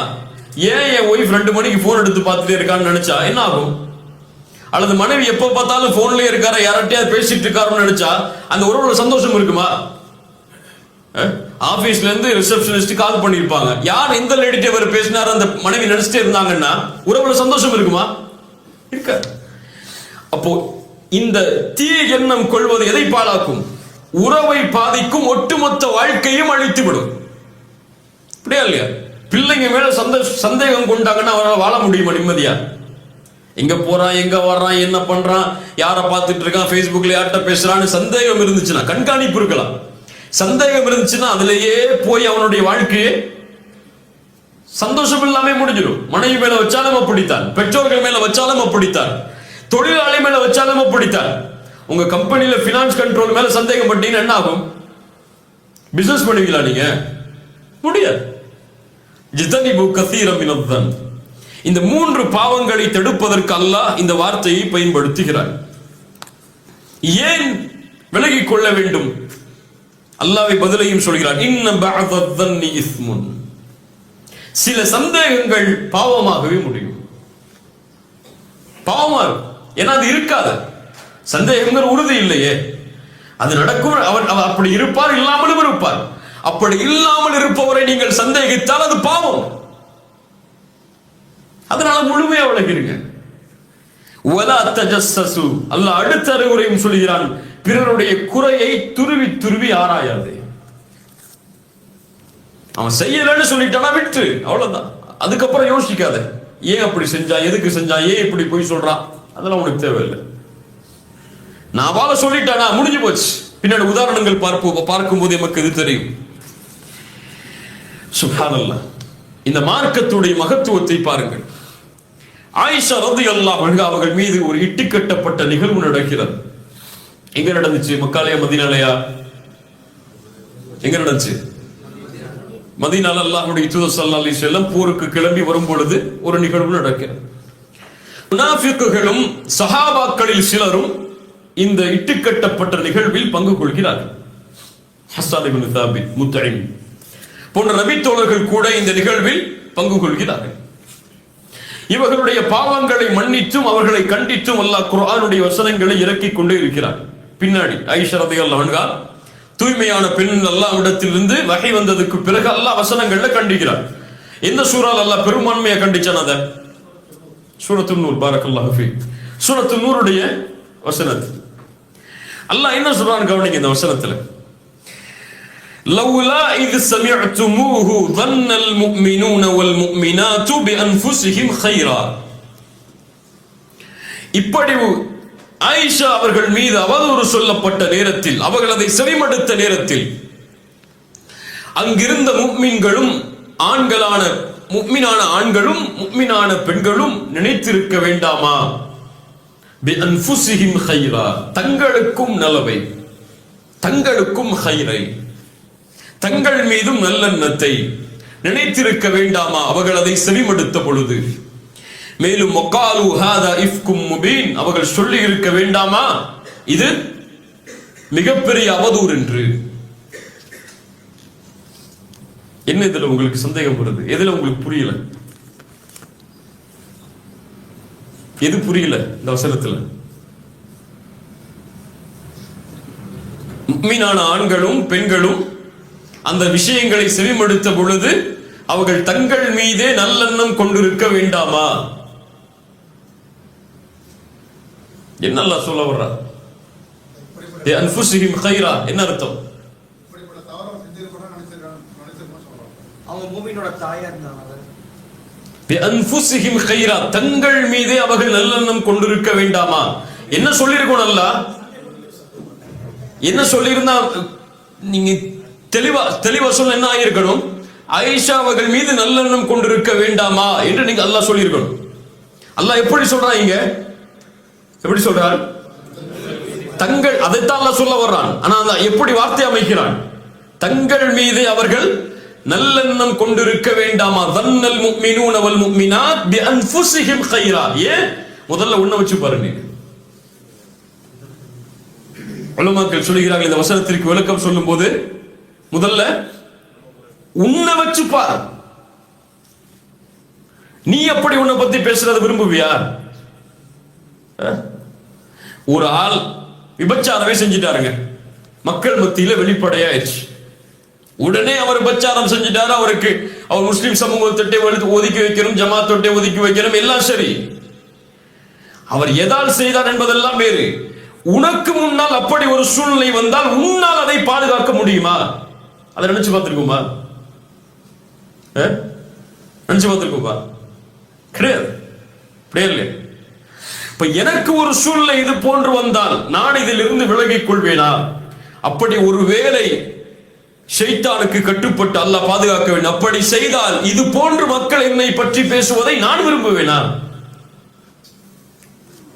ஏன் என் ஒய்ஃப் 2 மணிக்கு போன் எடுத்து பார்த்துட்டே இருக்கான்னு நினைச்சா என்ன ஆகும்? அல்லது மனைவி எப்ப பார்த்தாலும் போன்லயே இருக்கார, யார்கிட்டயாவது பேசிட்டு இருக்காருன்னு நினைச்சா அந்த உறவுல சந்தோஷம் இருக்குமா? ஆபீஸ்ல இருந்து ரிசப்ஷனிஸ்ட் கால் பண்ணிருப்பாங்க, யார் இந்த லேடிட்ட அவர் பேசினாரு அந்த மனைவி நினைச்சிட்டே இருந்தாங்கன்னா உறவுல சந்தோஷம் இருக்குமா? இருக்காது. அப்போ இந்த தீய எண்ணம் கொள்வது எதை பாழாக்கும்? உறவை பாதிக்கும், ஒட்டுமொத்த வாழ்க்கையும் அழித்து விடும். அப்படியா இல்லையா? பிள்ளைங்க மேல சந்தேகம் கொண்டாங்கன்னா அவரால் வாழ முடியுமா நிம்மதியா? எங்க போறான், எங்க வர்றான், என்ன பண்றான், யாரை பார்த்துட்டு இருக்கான், ஃபேஸ்புக்ல யார்கிட்ட பேசுறான்னு சந்தேகம் இருந்துச்சுன்னா, கண்காணிப்பு இருக்கலாம். சந்தேகம் இருந்துச்சுன்னா அதுலயே போய் அவனுடைய வாழ்க்கையே சந்தோஷம் இல்லாம முடிஞ்சிடும். மனைவி மேல வச்சாலும் அப்படித்தான், பெற்றோர்கள் மேல வச்சாலும் அப்படித்தான், தொழிலாளி மேல வச்சாலும் அப்படித்தான். உங்க கம்பெனில பினான்ஸ் கண்ட்ரோல் மேல சந்தேகம் பண்ணீங்கன்னா என்ன ஆகும்? பிசினஸ் பண்ணுவீங்களா நீங்க? முடியாது. இஜ்தனிபு கஸீரம் மினத்-தன். இந்த 3 பாவங்களை தடுப்பதற்கு அல்லாஹ் இந்த வார்த்தையை பயன்படுத்துகிறார். ஏன் விலகிக் கொள்ள வேண்டும்? அல்லாஹ்வை பதிலையும் சொல்கிறார், இன்ன பஅதத்-தன்னி இஸ்முன். சில சந்தேகங்கள் பாவமாகவே முடியும். பாவமா ஏன்னா அது இருக்காது. சந்தேகங்கள் உறுதி இல்லையே, அது நடக்கும். அவர் அப்படி இருப்பார், இல்லாமலும் இருப்பார். அப்படி இல்லாமல் இருப்பவரை நீங்கள் சந்தேகித்தால் அது பாவம். அதனால முழுமையா விளக்கிடுங்க. வலா தஜஸ்ஸசு. அல்லாஹ் அடுத்த அறிவுரையும் சொல்கிறான், பிறருடைய குறையை துருவி துருவி ஆராயாதே. அவன் செய்யலன்னு சொல்லிட்டானா விட்டு, அவ்வளவுதான். அதுக்கப்புறம் யோசிக்காத, ஏன் அப்படி செஞ்சா, எதுக்கு செஞ்சா, ஏன் இப்படி போய் சொல்றான், அதெல்லாம் உனக்கு தேவையில்லை. நான் வாழ சொல்லிட்டானா முடிஞ்சு போச்சு. பின்னாடி உதாரணங்கள் பார்க்கும்போது நமக்கு இது தெரியும். சுப்ஹானல்லாஹ். இந்த மார்க்கத்துடைய மகத்துவத்தை பாருங்கள். ஆயிஷா ரலியல்லாஹு அன்ஹா அவர்கள் மீது ஒரு இட்டு கட்டப்பட்ட நிகழ்வு நடக்கிறது. எங்க நடந்துச்சு? மக்காலயா மதீனாலயா? எங்க நடந்துச்சு? மதீனால அல்லாஹ்வுடைய தூதர் ஸல்லல்லாஹு அலைஹி வஸல்லம் போருக்கு கிளம்பி வரும் பொழுது ஒரு நிகழ்வு நடக்கிறது. முனாஃபிக்குகளும் சஹாபாக்களில் சிலரும் இந்த இட்டுக்கட்டப்பட்ட நிகழ்வில் பங்கு கொள்கிறார்கள். ஹஸ்ஸான் இப்னு தாபித், முத்இம் போன்ற நபி தோழர்கள் கூட இந்த நிகழ்வில் பங்கு கொள்கிறார்கள். இவர்களுடைய பாவங்களை மன்னித்தும் அவர்களை கண்டித்தும் அல்லாஹ் குர்ஆனுடைய வசனங்களை இறக்கிக் கொண்டே இருக்கிறார். பின்னாடி ஆயிஷா ரலியல்லாஹு அன்ஹா தூய்மையான பெண் அல்லாஹ்விடத்திலிருந்து வகை வந்ததுக்கு பிறகு அல்லாஹ் வசனங்கள்ல கண்டிக்கிறார். எந்த சூறால அல்லாஹ் பெரும்பான்மையா கண்டிச்சான்? அத சூரத்துன் நூர், பாரக்கல்லாஹு ஃபீக். சூரத்துன் நூருடைய வசனத்தில் அல்லாஹ் என்ன சொல்றான் கவனிங்க. இந்த வசனத்துல லவ்லா இத் சமிஅ்துமூஹு ظنல் முஃமினூன வல் முஃமினாத்து பிஅன்ஃபுஸிஹிம் கைரா. இப்படி ஆயிஷா அவர்கள் மீது அவதூறு சொல்லப்பட்ட நேரத்தில், அவர்கள் அதை செவிமடுத்த நேரத்தில், அங்கிருந்த முஃமின்களும் ஆண்களான முஃமினான ஆண்களும் முஃமினான பெண்களும் நினைத்திருக்க வேண்டாமா? பிஅன்ஃபுஸிஹிம் கைரா, தங்களுக்கும் நலவை, தங்களுக்கும் கைரை, தங்கள் மீதும் நல்லெண்ணத்தை நினைத்திருக்க வேண்டாமா அவர்கள் அதை செவிமடுத்த பொழுது? மேலும் வகாலு ஹாதா இஃப்கும் முபீன், அவர்கள் சொல்லி இருக்க வேண்டாமா இது மிகப்பெரிய அவதூறு என்று. என்ன இதுல உங்களுக்கு சந்தேகம் வருது? எதுல உங்களுக்கு புரியல? எது புரியல இந்த வசனத்துல? முஃமினான ஆண்களும் பெண்களும் அந்த விஷயங்களை செவிமடுத்த பொழுது அவர்கள் தங்கள் மீதே நல்லெண்ணம் கொண்டிருக்க வேண்டாமா? என்ன அல்லாஹ் சொல்ல வர்றார்? அன்ஃபுஸிஹிம் கைரா என்ன அர்த்தம்? அவங்க மூமினோட தாயா இருந்தாங்க. அன்ஃபுஸிஹிம் கைரா, தங்கள் மீதே அவர்கள் நல்லெண்ணம் கொண்டிருக்க வேண்டாமா? என்ன சொல்லியிருக்கணும் அல்லாஹ்? என்ன சொல்லியிருந்தா நீங்க தெளிவா சொல்ல என்ன ஆயிருக்கணும்? ஆயிஷா அவர்கள் மீது நல்லெண்ணம் கொண்டிருக்க வேண்டாமா என்று நீங்க அல்லாஹ் சொல்லியிருக்கணும். அல்லாஹ் எப்படி சொல்றாங்க? எப்படி சொல்றான்? தங்கள், அதைத்தான் அல்லாஹ் சொல்ல வர்றான். ஆனா அல்லாஹ் எப்படி வார்த்தை அமைக்கிறான்? தங்கள் மீது அவர்கள் நல்லெண்ணம் கொண்டிருக்க வேண்டாமா? ظنல் முஃமினூன வல் முஃமினாத் பிஅன்ஃபுஸிஹிம் கைரா. ஏன்? முதல்ல உன்ன வச்சு பாருங்க. உலமாக்கள் சொல்கிறார்கள் இந்த வசனத்திற்கு விளக்கம் சொல்லும் போது முதல்ல உன்ன வச்சு பாரு. நீ எப்படி உன்னை பத்தி பேசுறத விரும்புவியா? ஒரு ஆள் விபச்சாரமே செஞ்சிட்டாருங்க, மக்கள் மத்தியில வெளிப்படையாயிடுச்சு. உடனே அவர் விபச்சாரம் செஞ்சிட்டாரு, அவருக்கு அவர் முஸ்லிம் சமூகத்தை ஒதுக்கி வைக்கணும், ஜமாத்தொட்டை ஒதுக்கி வைக்கணும், எல்லாம் சரி. அவர் எதால் செய்தார் என்பதெல்லாம் வேறு. உனக்கு முன்னால் அப்படி ஒரு சூழ்நிலை வந்தால் உன்னால் அதை பாதுகாக்க முடியுமா? அதை நினைச்சு பார்த்திருக்குமா? நினைச்சு பார்த்திருக்குமா? கிடையாது. இப்ப எனக்கு ஒரு சூழ்நிலை இது போன்று வந்தால் நான் இதில் இருந்து விலகிக் கொள்வேனா? அப்படி ஒரு வேளை ஷைத்தானுக்கு கட்டுப்பட்டு அல்லாஹ் பாதுகாக்க வேண்டும். அப்படி செய்தால் இது போன்று மக்கள் என்னை பற்றி பேசுவதை நான் விரும்புவேனா?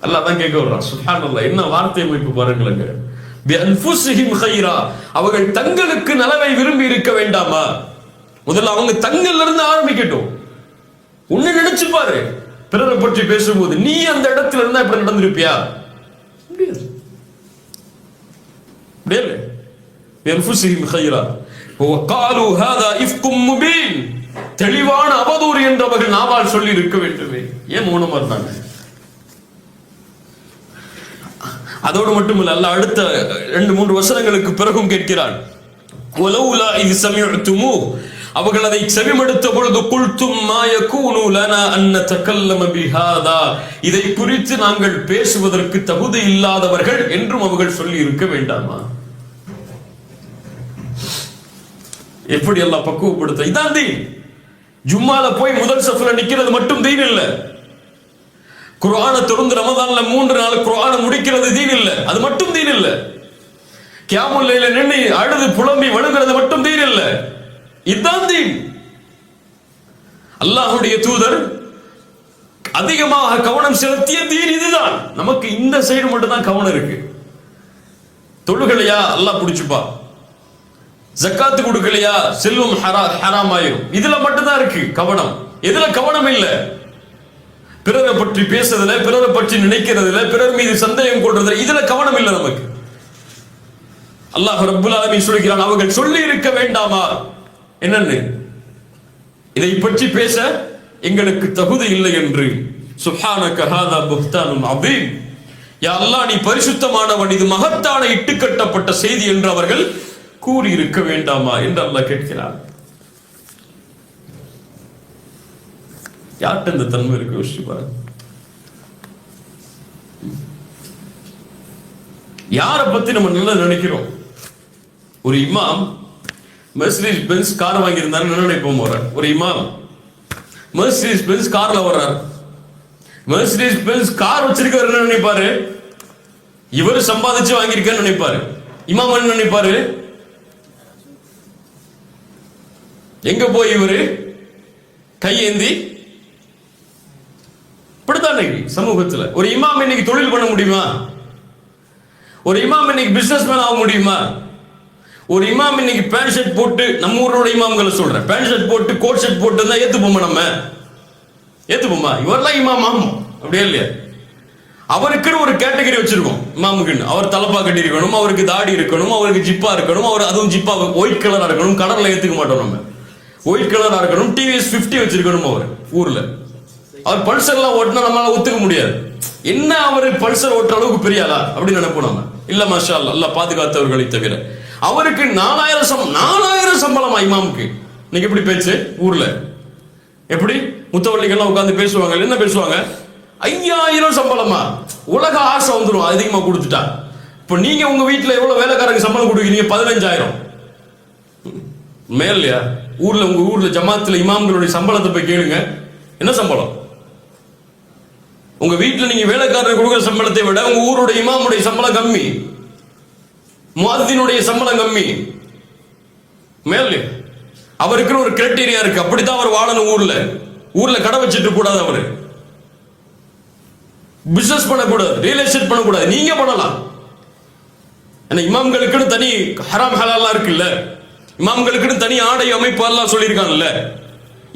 அல்லாஹ் தான் கேட்க வர்றான். சுப்ஹானல்லாஹ், என்ன வார்த்தை அமைப்பு பாருங்களேங்க. பிஅன்ஃபுஸிஹிம் கைரா, அவர்கள் தங்களுக்கு நலவை விரும்பி இருக்க வேண்டாமா? முதல்ல அவங்க தங்கள்ல இருந்து ஆரம்பிக்கட்டும். உன்னை நினைச்சு பாரு, பிறரை பற்றி பேசும்போது நீ அந்த இடத்துல இருந்தா இப்படி நடந்திருப்பியா? முடியாது. பிஅன்ஃபுஸிஹிம் கைரா வகாலு ஹாதா இஃப்கும் முபீன், தெளிவான அவதூறு என்று அவர்கள் நாவால் சொல்லி இருக்க வேண்டுமே. ஏன் மௌனமா இருந்தாங்க? அதோடு மட்டுமல்ல, அல்லாஹ் அடுத்த 2-3 வசனங்களுக்கு பிறகும் கேட்கிறான். வலௌலா இத் சமிஅ்துமூ, அவர்கள் அதை செவிமடுத்த பொழுது குல்தும் மா யகூனு லனா அன் நதகல்லம பிஹாதா, இதை குறித்து நாங்கள் பேசுவதற்கு தகுதி இல்லாதவர்கள் என்றும் அவர்கள் சொல்லி இருக்க வேண்டாமா? எப்படி அல்லாஹ் பக்குவப்படுத்த. இதான் தீன். ஜும்மால போய் முதல் சஃப்ல நிக்கிறது மட்டும் தீன் இல்ல. குர்ஆனை தொடர்ந்து ரமதான்ல 3 நாள் குர்ஆனை முடிக்கிறது தீன் இல்ல, அது மட்டும் தீன் இல்ல. கியாமுல் லைல நின்னு அழுது புலம்பி வழுகிறது மட்டும் தீன் இல்ல, இதுதான் தீன். அல்லாஹ்வுடைய தூதர் அதிகமாக கவனம் செலுத்திய தீன் இதுதான். நமக்கு இந்த சைடு மட்டும் தான் கவனம் இருக்கு. தொழுகலையா அல்லாஹ் புடிச்சுப்பா, ஜக்காத்து கொடுக்கலையா செல்வம் ஹராம் ஆயிரும். இதுல மட்டும் தான் இருக்கு கவனம். எதுல கவனம் இல்ல? பிறரை பற்றி பேசுறதுல, பிறரை பற்றி நினைக்கிறதுல, பிறர் மீது சந்தேகம் கொள்றதுல, இதுல கவனம் இல்ல நமக்கு. அல்லாஹ் ரப்புல் ஆலமீன் சொல்கிறான், அவர்கள் சொல்லி இருக்க வேண்டாமா என்னன்னு, இதை பற்றி பேச எங்களுக்கு தகுதி இல்லை என்று. சுப்ஹானக ஹாதா புஹ்தானுன் அதீம். யா அல்லாஹ், நீ பரிசுத்தமானவன், இது மகத்தான இட்டுக்கட்டப்பட்ட செய்தி என்று அவர்கள் கூறி இருக்க வேண்டாமா என்று அல்லாஹ் கேட்கிறார். யார்கிட்ட இந்த தன்மை இருக்கு யோசிச்சு பாருங்க. யாரை பத்தி நம்ம நல்லா நினைக்கிறோம்? ஒரு இமாம் மெர்சிடிஸ் பென்ஸ் கார் வாங்கியிருந்தாரு நினைப்போம். ஒரு இமாம் மெர்சிடிஸ் பென்ஸ் கார்ல வர்றார். மெர்சிடிஸ் பென்ஸ் கார் வச்சிருக்காரு என்ன நினைப்பாரு? இவர் சம்பாதிச்சு வாங்கியிருக்காரு நினைப்பாரு. இமாம் என்ன நினைப்பாரு? எங்க போய் இவரு கையேந்தி இப்படித்தான் சமூகத்துல. ஒரு இமாம் இன்னைக்கு தொழில் பண்ண முடியுமா? ஒரு இமாம் இன்னைக்கு பிசினஸ் மேன் ஆக முடியுமா? ஒரு இமாம் இன்னைக்கு பேண்ட் ஷர்ட் போட்டு, நம்ம ஊரோட இமாம்களை சொல்றேன், பேண்ட் ஷர்ட் போட்டு கோட் ஷர்ட் போட்டு இருந்தா ஏத்துப்போமா? நம்ம ஏத்துப்போமா? இவரெல்லாம் இமாம் ஆகும் அப்படியே இல்லையா? அவருக்குன்னு ஒரு கேட்டகரி வச்சிருக்கோம் இமாமுக்குன்னு. அவர் தலப்பா கட்டி இருக்கணும், அவருக்கு தாடி இருக்கணும், அவருக்கு ஜிப்பா இருக்கணும், அவர் அதுவும் ஜிப்பா ஒயிட் கலரா இருக்கணும். கடல்ல ஏத்துக்க மாட்டோம் நம்ம. ஒயிட் கலரா இருக்கணும், டிவிஎஸ் 50 வச்சிருக்கணும். அவர் ஊர்ல அவர் பல்சர் எல்லாம் ஓட்டினா நம்மளால ஒத்துக்க முடியாது. என்ன அவரு பல்சர் ஓட்டுற அளவுக்கு பெரியாளா அப்படின்னு நினைப்போம் நம்ம. இல்ல மாஷா அல்லாஹ், அல்லாஹ் பாதுகாத்தவர்களை தவிர. அவருக்கு 4000 சம்பளமா இமாமுக்கு? இன்னைக்கு எப்படி பேச்சு ஊர்ல? எப்படி முத்தவள்ளிகள்லாம் உட்கார்ந்து பேசுவாங்க, என்ன பேசுவாங்க? 5000 சம்பளமா? உலக ஆசை வந்துடும் அதிகமா கொடுத்துட்டா. இப்ப நீங்க உங்க வீட்டுல எவ்வளவு வேலைக்காரங்க சம்பளம் கொடுக்குறீங்க? 15000 மேலையா? ஊர்ல உங்க ஊர்ல ஜமாத்துல இமாம்களுடைய சம்பளத்தை போய் கேளுங்க, என்ன சம்பளம்? உங்க வீட்டுல நீங்க வேலைக்காரர் கொடுக்குற சம்பளத்தை விட உங்க ஊருடைய இமாமுடைய சம்பளம் கம்மி, முஅத்தினுடைய சம்பளம் கம்மி. மேலே அவருக்கு ஒரு கிரைட்டீரியா இருக்கு, அப்படித்தான் அவர் வாழணும். ஊர்ல கடை வச்சிட்டு கூடாது, அவரு பிசினஸ் பண்ணக்கூடாது, ரியல் எஸ்டேட் பண்ணக்கூடாது. நீங்க பண்ணலாம். ஏன்னா இமாம்களுக்குன்னு தனி ஹராம் ஹலால்லாம் இருக்குல்ல, இமாம்களுக்குன்னு தனி ஆடை அமைப்பு எல்லாம் சொல்லியிருக்காங்கல்ல.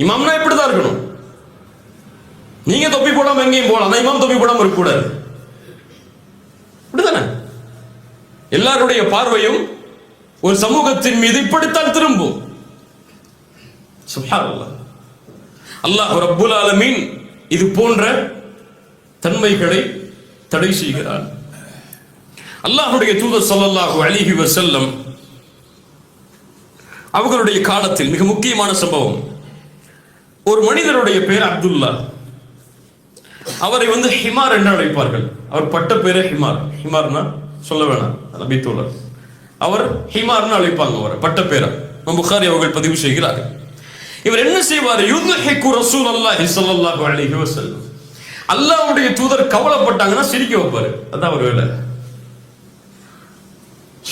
இமாம்னா இப்படிதான் இருக்கணும். நீங்க தொப்பி போடாம எங்கேயும் போலாம், இமாம் தொப்பி போடாம இருக்க கூடாது. இப்படிதானே எல்லாருடைய பார்வையும் ஒரு சமூகத்தின் மீது இப்படித்தான் திரும்பும். சுப்ஹானல்லாஹ். அல்லாஹ் ரப்புல் ஆலமீன் இது போன்ற தன்மைகளை தடை செய்கிறார். அல்லாஹ்வுடைய தூதர் ஸல்லல்லாஹு அலைஹி வஸல்லம் அவர்களுடைய காலத்தில் மிக முக்கியமான சம்பவம். ஒரு மனிதருடைய பெயர் அப்துல்லா. அவரை ஹிமார் என்று அழைப்பார்கள். அவர் பட்ட பேரே ஹிமார். ஹிமார்னா சொல்ல வேணாம், நபித்தோழர். அவர் ஹிமார்னு அழைப்பாங்க அவரை, பட்ட பேரா. புகாரி அவர்கள் பதிவு செய்கிறார்கள். இவர் என்ன செய்வார்? யுத்ஹிகு ரசூலுல்லாஹி ஸல்லல்லாஹு அலைஹி வஸல்லம். அல்லாஹ்வுடைய தூதர் கவலைப்பட்டாங்கன்னா சிரிக்க வைப்பாரு. அதான் அவர் வேலை.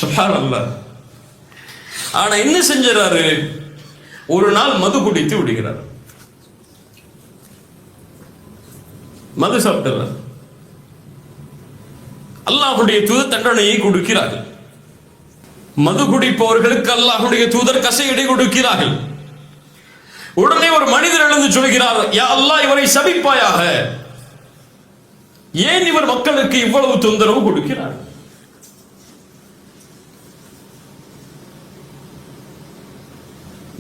சுப்ஹானல்லாஹ். ஆனா என்ன செஞ்சாரு? ஒரு நாள் மது குடித்து விடுகிறார். மது சாப்பிட்டார். அல்லாஹ்வுடைய தூதர் தண்டனையை கொடுக்கிறார்கள். மது குடிப்பவர்களுக்கு அல்லாஹ்வுடைய தூதர் கசையடி கொடுக்கிறார்கள். உடனே ஒரு மனிதர் எழுந்து சொல்கிறார், யா அல்லாஹ், இவரை சபிப்பாயாக. ஏன் இவர் மக்களுக்கு இவ்வளவு தொந்தரவு கொடுக்கிறார்?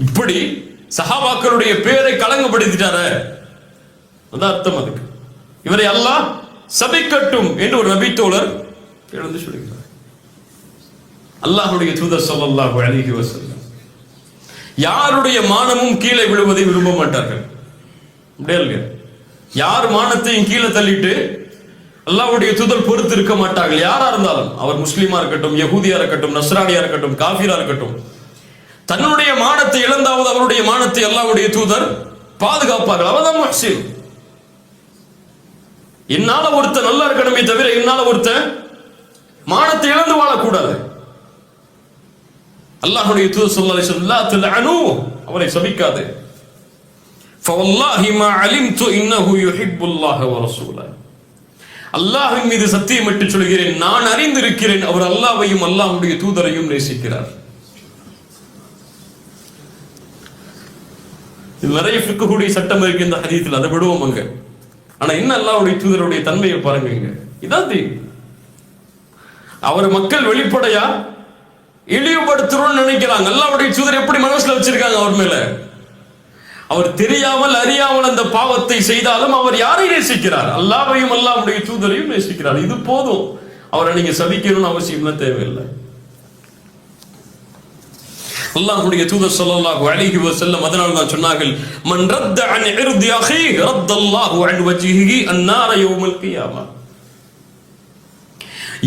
இப்படி சஹாபாக்களுடைய பேரை களங்கப்படுத்திட்டார. அதான் அர்த்தம் அதுக்கு. இவரை அல்லாஹ் சபிக்கட்டும் என்று ஒரு நபித்தோழர் எழுந்து சொல்கிறார். அல்லாஹ்வுடைய தூதர் ஸல்லல்லாஹு அலைஹி வஸல்லம் யாருடைய மானமும் கீழே விழுவதை விரும்ப மாட்டார்கள். யார் மானத்தையும் கீழே தள்ளிட்டு அல்லாஹ்வுடைய தூதர் பொறுத்து இருக்க மாட்டார்கள். யாரா இருந்தாலும், அவர் முஸ்லிமா இருக்கட்டும், யஹூதியா இருக்கட்டும், நஸ்ரானியா இருக்கட்டும், காஃபிரா இருக்கட்டும், தன்னுடைய மானத்தை இழந்தாவது அவருடைய மானத்தை அல்லாஹ்வுடைய தூதர் பாதுகாப்பார்கள். அவர்தான் முஹ்சின். என்னால ஒருத்தர் நல்லா இருக்கணுமே தவிர என்னால ஒருத்தர் மானத்தை இழந்து வாழக்கூடாது. அல்லாஹ்வுடைய தூதர் ஸல்லல்லாஹு அலைஹி வஸல்லம் அவரை சபிக்காது. فوالله ما علمت انه يحب الله ورسوله. அல்லாஹ்வின் மீது சத்தியமிட்டு சொல்கிறேன், நான் அறிந்திருக்கிறேன் அவர் அல்லாஹ்வையும் அல்லாஹ்வுடைய தூதரையும் நேசிக்கிறார். இது நிறைய ஃபிக்ஹுடைய சட்டம் இருக்கு இந்த ஹதீஸில், அதை விடுவோம் அங்க. ஆனா என்ன அல்லாஹ்வுடைய தூதருடைய தன்மையை பாருங்க. இங்க இதான் அவர் மக்கள் வெளிப்படையா இழிவுபடுத்துறோம்னு நினைக்கிறாங்க. அல்லாஹ்வுடைய தூதர் எப்படி மனசுல வச்சிருக்காங்க அவர் மேல? அவர் தெரியாமல் அறியாமல் அந்த பாவத்தை செய்தாலும் அவர் யாரை நேசிக்கிறார்? அல்லாஹ்வையும் அல்லாஹ்வுடைய தூதரையும் நேசிக்கிறார். இது போதும். அவரை நீங்க சபிக்கணும்னு அவசியம் தேவையில்லை. அல்லாஹ்வுடைய தூதர் ஸல்லல்லாஹு அலைஹி வஸல்லம் அதனால தான் சொன்னார்கள், மன் ரத்த அன் இர்தி அஹி ரத்தல்லாஹு அன் வஜ்ஹிஹி அன்னார யௌமல் கியாமா.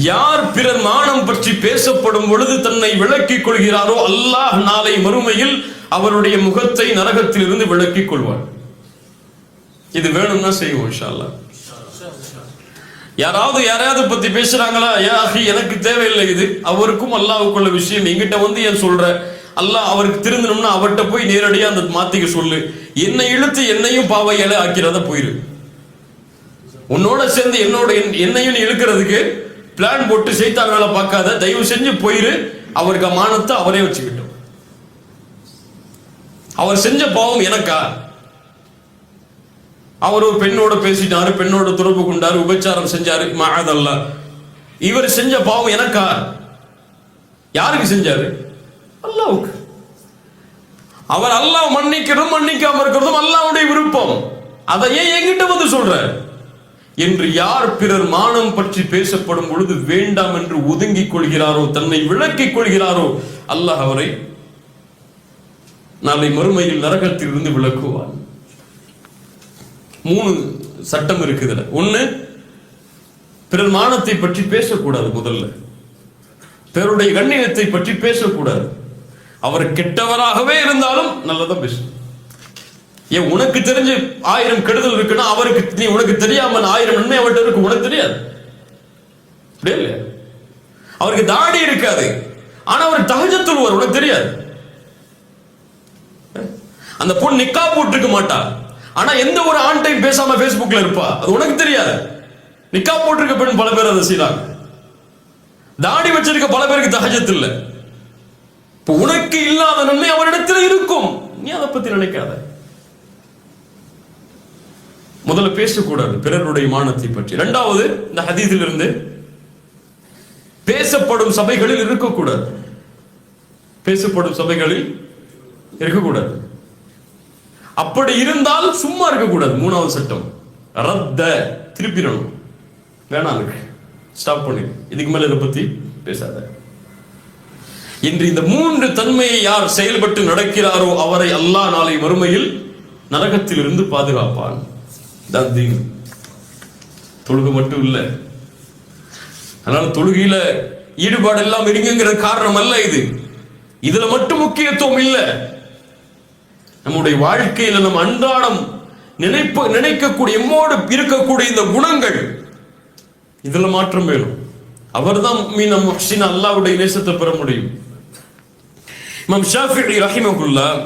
யார் பிறர் மானம் பற்றி பேசப்படும் பொழுது தன்னை விலக்கிக் கொள்கிறாரோ அல்லாஹ் நாளை மறுமையில் அவருடைய முகத்தை நரகத்தில் இருந்து விலக்கிக் கொள்வார். இது வேணும்னா செய்வோம் இன்ஷா அல்லாஹ். யாராவது பத்தி பேசுறாங்களா? யா அஹி, எனக்கு தேவையில்லை இது. அவருக்கும் அல்லாஹ்வுக்குள்ள விஷயம். என்கிட்ட வந்து ஏன் சொல்ற? அல்லாஹ் அவருக்கு திருந்தணும்னா அவர்கிட்ட போய் நேரடியா அந்த மாத்திக்க சொல்லு. என்னை இழுத்து என்னையும் பாவையால ஆக்கிறத போயிரு. உன்னோட சேர்ந்து என்னையும் இழுக்கிறதுக்கு பிளான் போட்டு சைத்தான் வேலை பார்க்காத. தயவு செஞ்சு போயிரு. அவருக்கு மானத்தை அவரே வச்சுக்கிட்டோம். அவர் செஞ்ச பாவம் எனக்கா? அவர் ஒரு பெண்ணோட பேசிட்டாரு, பெண்ணோட தொடர்பு கொண்டாரு, உபச்சாரம் செஞ்சாரு, மஅதல்லா. இவர் செஞ்ச பாவம் எனக்கா? யாருக்கு செஞ்சாரு? அல்லாஹ்வுக்கு. அவர் அல்லாஹ் மன்னிக்கிறதும் மன்னிக்காம இருக்கிறதும் அல்லாஹ்வுடைய விருப்பம். அதை ஏன் என்கிட்ட வந்து சொல்ற என்று யார் பிறர் மானம் பற்றி பேசப்படும் பொழுது வேண்டாம் என்று ஒதுங்கிக் கொள்கிறாரோ, தன்னை விலக்கிக் கொள்கிறாரோ, அல்லாஹ் அவரை நாளை மறுமையில் நரகத்தில் இருந்து விலக்குவார். 3 சட்டம் இருக்குது. ஒண்ணு, பிறர் மானத்தை பற்றி பேசக்கூடாது. முதல்ல பிறருடைய கண்ணியத்தை பற்றி பேசக்கூடாது. அவர் கெட்டவராகவே இருந்தாலும் நல்லதா பேசு. ஏன் உனக்கு தெரிஞ்சு 1000 கெடுதல் இருக்குன்னா அவருக்கு உனக்கு தெரியாமல் 1000 நன்மை அவர்கிட்ட இருக்கு, உனக்கு தெரியாது. அவருக்கு தாடி இருக்காது, ஆனா அவர் தஹஜ்ஜுத் தொழுவார், உனக்கு தெரியாது. அந்த பொண்ணு நிக்கா போட்டிருக்க மாட்டா, ஆனா எந்த ஒரு ஆண் டைம் பேசாம பேஸ்புக்ல இருப்பா, அது உனக்கு தெரியாது. நிக்கா போட்டிருக்க பெண் பல பேர் அதை செய்யறாங்க. தாடி வச்சிருக்க பல பேருக்கு தஹஜ்ஜுத் இல்ல. இப்ப உனக்கு இல்லாத நன்மை அவரிடத்தில் இருக்கும், நீ அதை பத்தி நினைக்காத. முதல்ல பேசக்கூடாது பிறருடைய மானத்தை பற்றி. 2வது, இந்த ஹதீஸில் இருந்து பேசப்படும் சபைகளில் இருக்கக்கூடாது. பேசப்படும் சபைகளில் இருக்கக்கூடாது. அப்படி இருந்தால் சும்மா இருக்கக்கூடாது. 3வது சட்டம், ரத்த, திருப்பிடணும். வேணாம், இருக்கு, ஸ்டாப் பண்ணி, இதுக்கு மேல இதை பத்தி பேசாத. இன்று இந்த 3 தன்மையை யார் செயல்பட்டு நடக்கிறாரோ அவரை அல்லாஹ் நாளை மறுமையில் நரகத்தில் இருந்து பாதுகாப்பான். தொழுகை மட்டும் இல்ல, அதனால தொழுகையில ஈடுபாடு எல்லாம் இருங்கிற காரணம் அல்ல இது. இதுல மட்டும் முக்கியத்துவம் இல்ல. நம்முடைய வாழ்க்கையில நம்ம அன்றாடம் நினைக்கக்கூடிய எம்மோடு இருக்கக்கூடிய இந்த குணங்கள், இதுல மாற்றம் வேணும். அவர்தான் மீன முஹ்சின், அல்லாஹ்வுடைய நேசத்தை பெற முடியும். இமாம் ஷாஃபிஈ ரஹிமஹுல்லாஹ்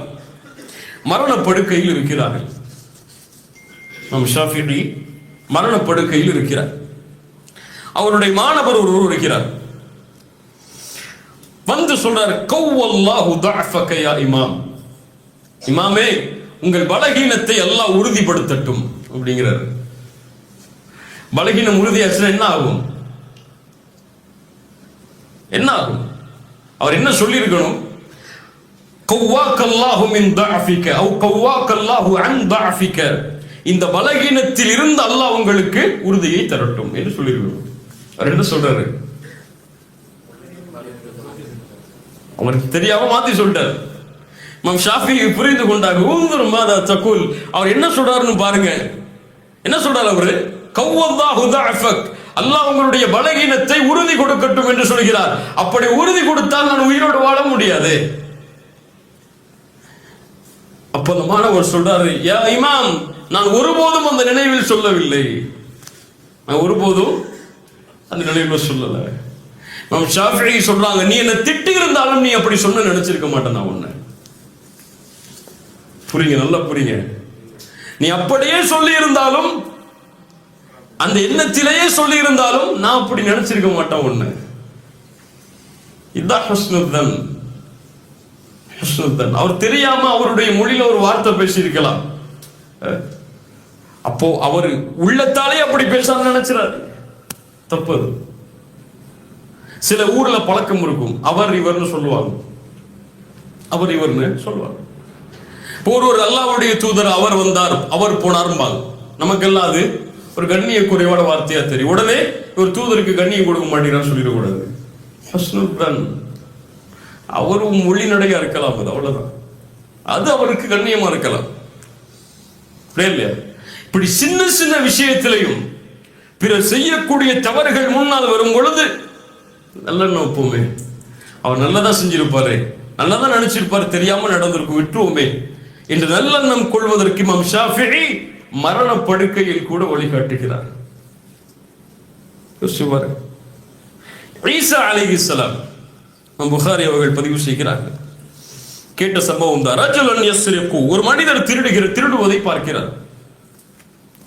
மரணப்படுக்கையில் இருக்கிறார்கள். இமாம் ஷாஃபிஈ மரணப்படுக்கையில் இருக்கிறார். அவருடைய மாணவர் ஒருவர் இருக்கிறார். வந்து சொல்றார், கவ்வல்லாஹு தஅஃபக யா இமாம். இமாமே, உங்கள் பலகீனத்தை அல்லாஹ் உறுதிப்படுத்தட்டும் அப்படிங்கிறார். பலகீனம் உறுதியாச்சுன்னா என்ன ஆகும்? என்ன ஆகும்? அவர் என்ன சொல்லி இருக்கணும்? கவ்வாக்கல்லாஹு மின் தஅஃபிக அவ் கவ்வாக்கல்லாஹு அன் தஅஃபிக. இந்த பலகீனத்தில் இருந்து அல்லாஹ் உங்களுக்கு உறுதியை தரட்டும் என்று சொல்லியிருக்கணும். அவர் என்ன சொல்றாரு? அவருக்கு தெரியாம மாத்தி சொல்லிட்டார். இமாம் ஷாஃபிஈ புரிந்து கொண்டாங்க. ஊந்துர் மாதா தகுல். அவர் என்ன சொல்றாருன்னு பாருங்க. என்ன சொல்றாரு அவரு? கவ்வல்லாஹு தஅஃபக், அல்லாஹ் உங்களுடைய பலகீனத்தை உறுதி கொடுக்கட்டும் என்று சொல்கிறார். அப்படி உறுதி கொடுத்தால் நான் உயிரோடு வாழ முடியாது. அப்ப அந்த மாணவர் சொல்றாரு, யா இமாம், நான் ஒருபோதும் அந்த நினைவில் சொல்லவில்லை. நான் ஒருபோதும் அந்த நினைவில் சொல்லல. இமாம் ஷாஃபிஈ சொல்றாங்க, நீ என்ன திட்டி இருந்தாலும் நீ அப்படி சொன்ன நினைச்சிருக்க மாட்டேன் நான் உன்னை. புரியுங்க, நல்லா புரியுங்க. நீ அப்படியே சொல்லி இருந்தாலும், அந்த எண்ணத்திலேயே சொல்லி இருந்தாலும் நான் அப்படி நினைச்சிருக்க மாட்டேன் ஒண்ணு. இதான் ஹுஸ்னுத்தன். அவர் தெரியாம அவருடைய மொழியில ஒரு வார்த்தை பேசி இருக்கலாம். அப்போ அவர் உள்ளத்தாலே அப்படி பேசாம நினைச்சாரு, தப்பு. சில ஊர்ல பழக்கம் இருக்கும், அவர் இவர்னு சொல்லுவாங்க, அவர் இவர்னு சொல்லுவாங்க. ஒரு அல்லாஹ்வுடைய தூதர் அவர் வந்தார் அவர் போனார்பாங்க. நமக்கெல்லாம் அது ஒரு கண்ணிய குறைவான வார்த்தையா தெரியும். உடனே ஒரு தூதருக்கு கண்ணியம் கொடுக்க மாட்டேங்கிறான்னு சொல்லிடக்கூடாது. ஹஸ்னுத்தன், அவரும் மொழி நடையா இருக்கலாம், அது அவ்வளவுதான். அது அவருக்கு கண்ணியமா இருக்கலாம், இல்லையா? இப்படி சின்ன சின்ன விஷயத்திலையும் பிறர் செய்யக்கூடிய தவறுகள் முன்னால் வரும் பொழுது நல்லெண்ணம் ஒப்புமே, அவர் நல்லதா செஞ்சிருப்பாரு, நல்லதா நினைச்சிருப்பாரு, தெரியாம நடந்திருக்கும், விட்டுருவோமே என்று நல்லெண்ணம் கொள்வதற்கு இமாம் ஷாஃபிஈ மரண படுக்கையில் கூட வழிகாட்டுகிறார். ஈசா அலைஹிஸ்ஸலாம் புகாரி அவர்கள் பதிவு செய்கிறார்கள். கேட்ட சம்பவம் தான். ரஜுலன் யஸ்ரிகு, ஒரு மனிதர் திருடுவதை பார்க்கிறார்.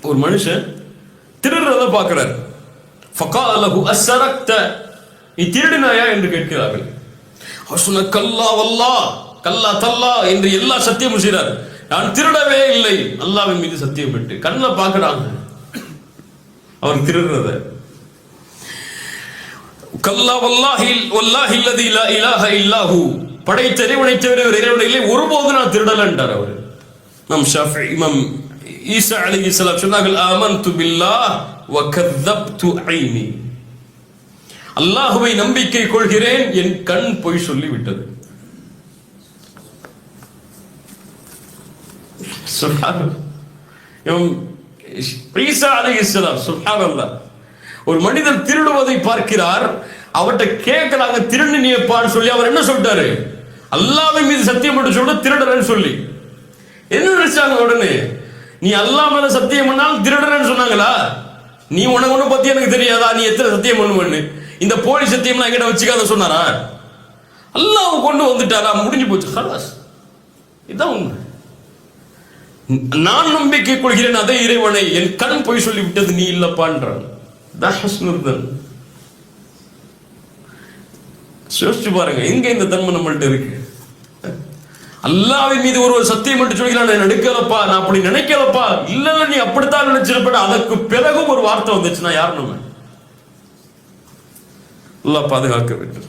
ஒரு மனுஷன் திருடுறதை பார்க்கிறார். ஃபகால லஹு அஸ்ஸரக்த, நீ திருடினாயா என்று கேட்கிறார்கள். ஹஸ்ன கல்லா வல்லாஹ், கல்லா தல்லா என்று எல்லா சத்தியமும் செய்றார். நான் திருடவே இல்லை, அல்லாஹ்வின் மீது சத்தியம் பெற்று. கண்ணை பார்க்கறாங்க அவர் திருடுறத. கல்லா வல்லாஹி வல்லாஹி அல்லதி லா இலாஹ இல்லாஹு, படைத்த இறைவனை தவிர வேறு இறைவன் இல்லை, ஒருபோது நான் திருடல என்றார் அவர். இமாம் ஷாஃபிஈ, இமாம் ஈசா அலைஹிஸ்ஸலாம் சொன்னார்கள், ஆமன்து பில்லாஹ் வ கذبtu ஐனி, அல்லாஹ்வை நம்பிக்கை கொள்கிறேன், என் கண் பொய் சொல்லி விட்டது. சுப்ஹானல்லாஹ். இமாம் ஈசா அலைஹிஸ்ஸலாம், சுப்ஹானல்லாஹ், ஒரு மனிதர் திருடுவதை பார்க்கிறார். அவர்கிட்ட கேட்கிறாங்க, திருடினியப்பான்னு சொல்லி. அவர் என்ன சொல்லிட்டாரு? அல்லாஹ்வின் மீது சத்தியம் பண்ணி சொல்ற திருடறன்னு சொல்லி. என்ன நினைச்சாங்க உடனே? நீ அல்லாஹ் மேல சத்தியம் பண்ணாலும் திருடறன்னு சொன்னாங்களா? நீ உனக்கு ஒண்ணு பத்தி எனக்கு தெரியாதா, நீ எத்தனை சத்தியம் பண்ணுவன்னு? இந்த போலி சத்தியம்லாம் என்கிட்ட வச்சுக்காத சொன்னாரா? அல்லாஹ் கொண்டு வந்துட்டாரா? முடிஞ்சு போச்சு, ஹலாஸ். இதான் உண்மை. நான் நம்பிக்கை கொள்கிறேன் அதே இறைவனை, என் கண் பொய் சொல்லி விட்டது நீ இல்லப்பான்றான். யோசிச்சு பாருங்க, எங்க இந்த தன்மை நம்மள்ட்ட இருக்கு? அல்லாஹ்வின் மீது ஒரு சத்தியம் மட்டும் சொல்லிக்கலாம், நான் எடுக்கலப்பா, நான் அப்படி நினைக்கலப்பா. இல்ல நீ அப்படித்தான் நினைச்சிருப்ப. அதற்கு பிறகு ஒரு வார்த்தை வந்துச்சுன்னா யார் நம்ம? அல்லாஹ் பாதுகாக்க வேண்டும்.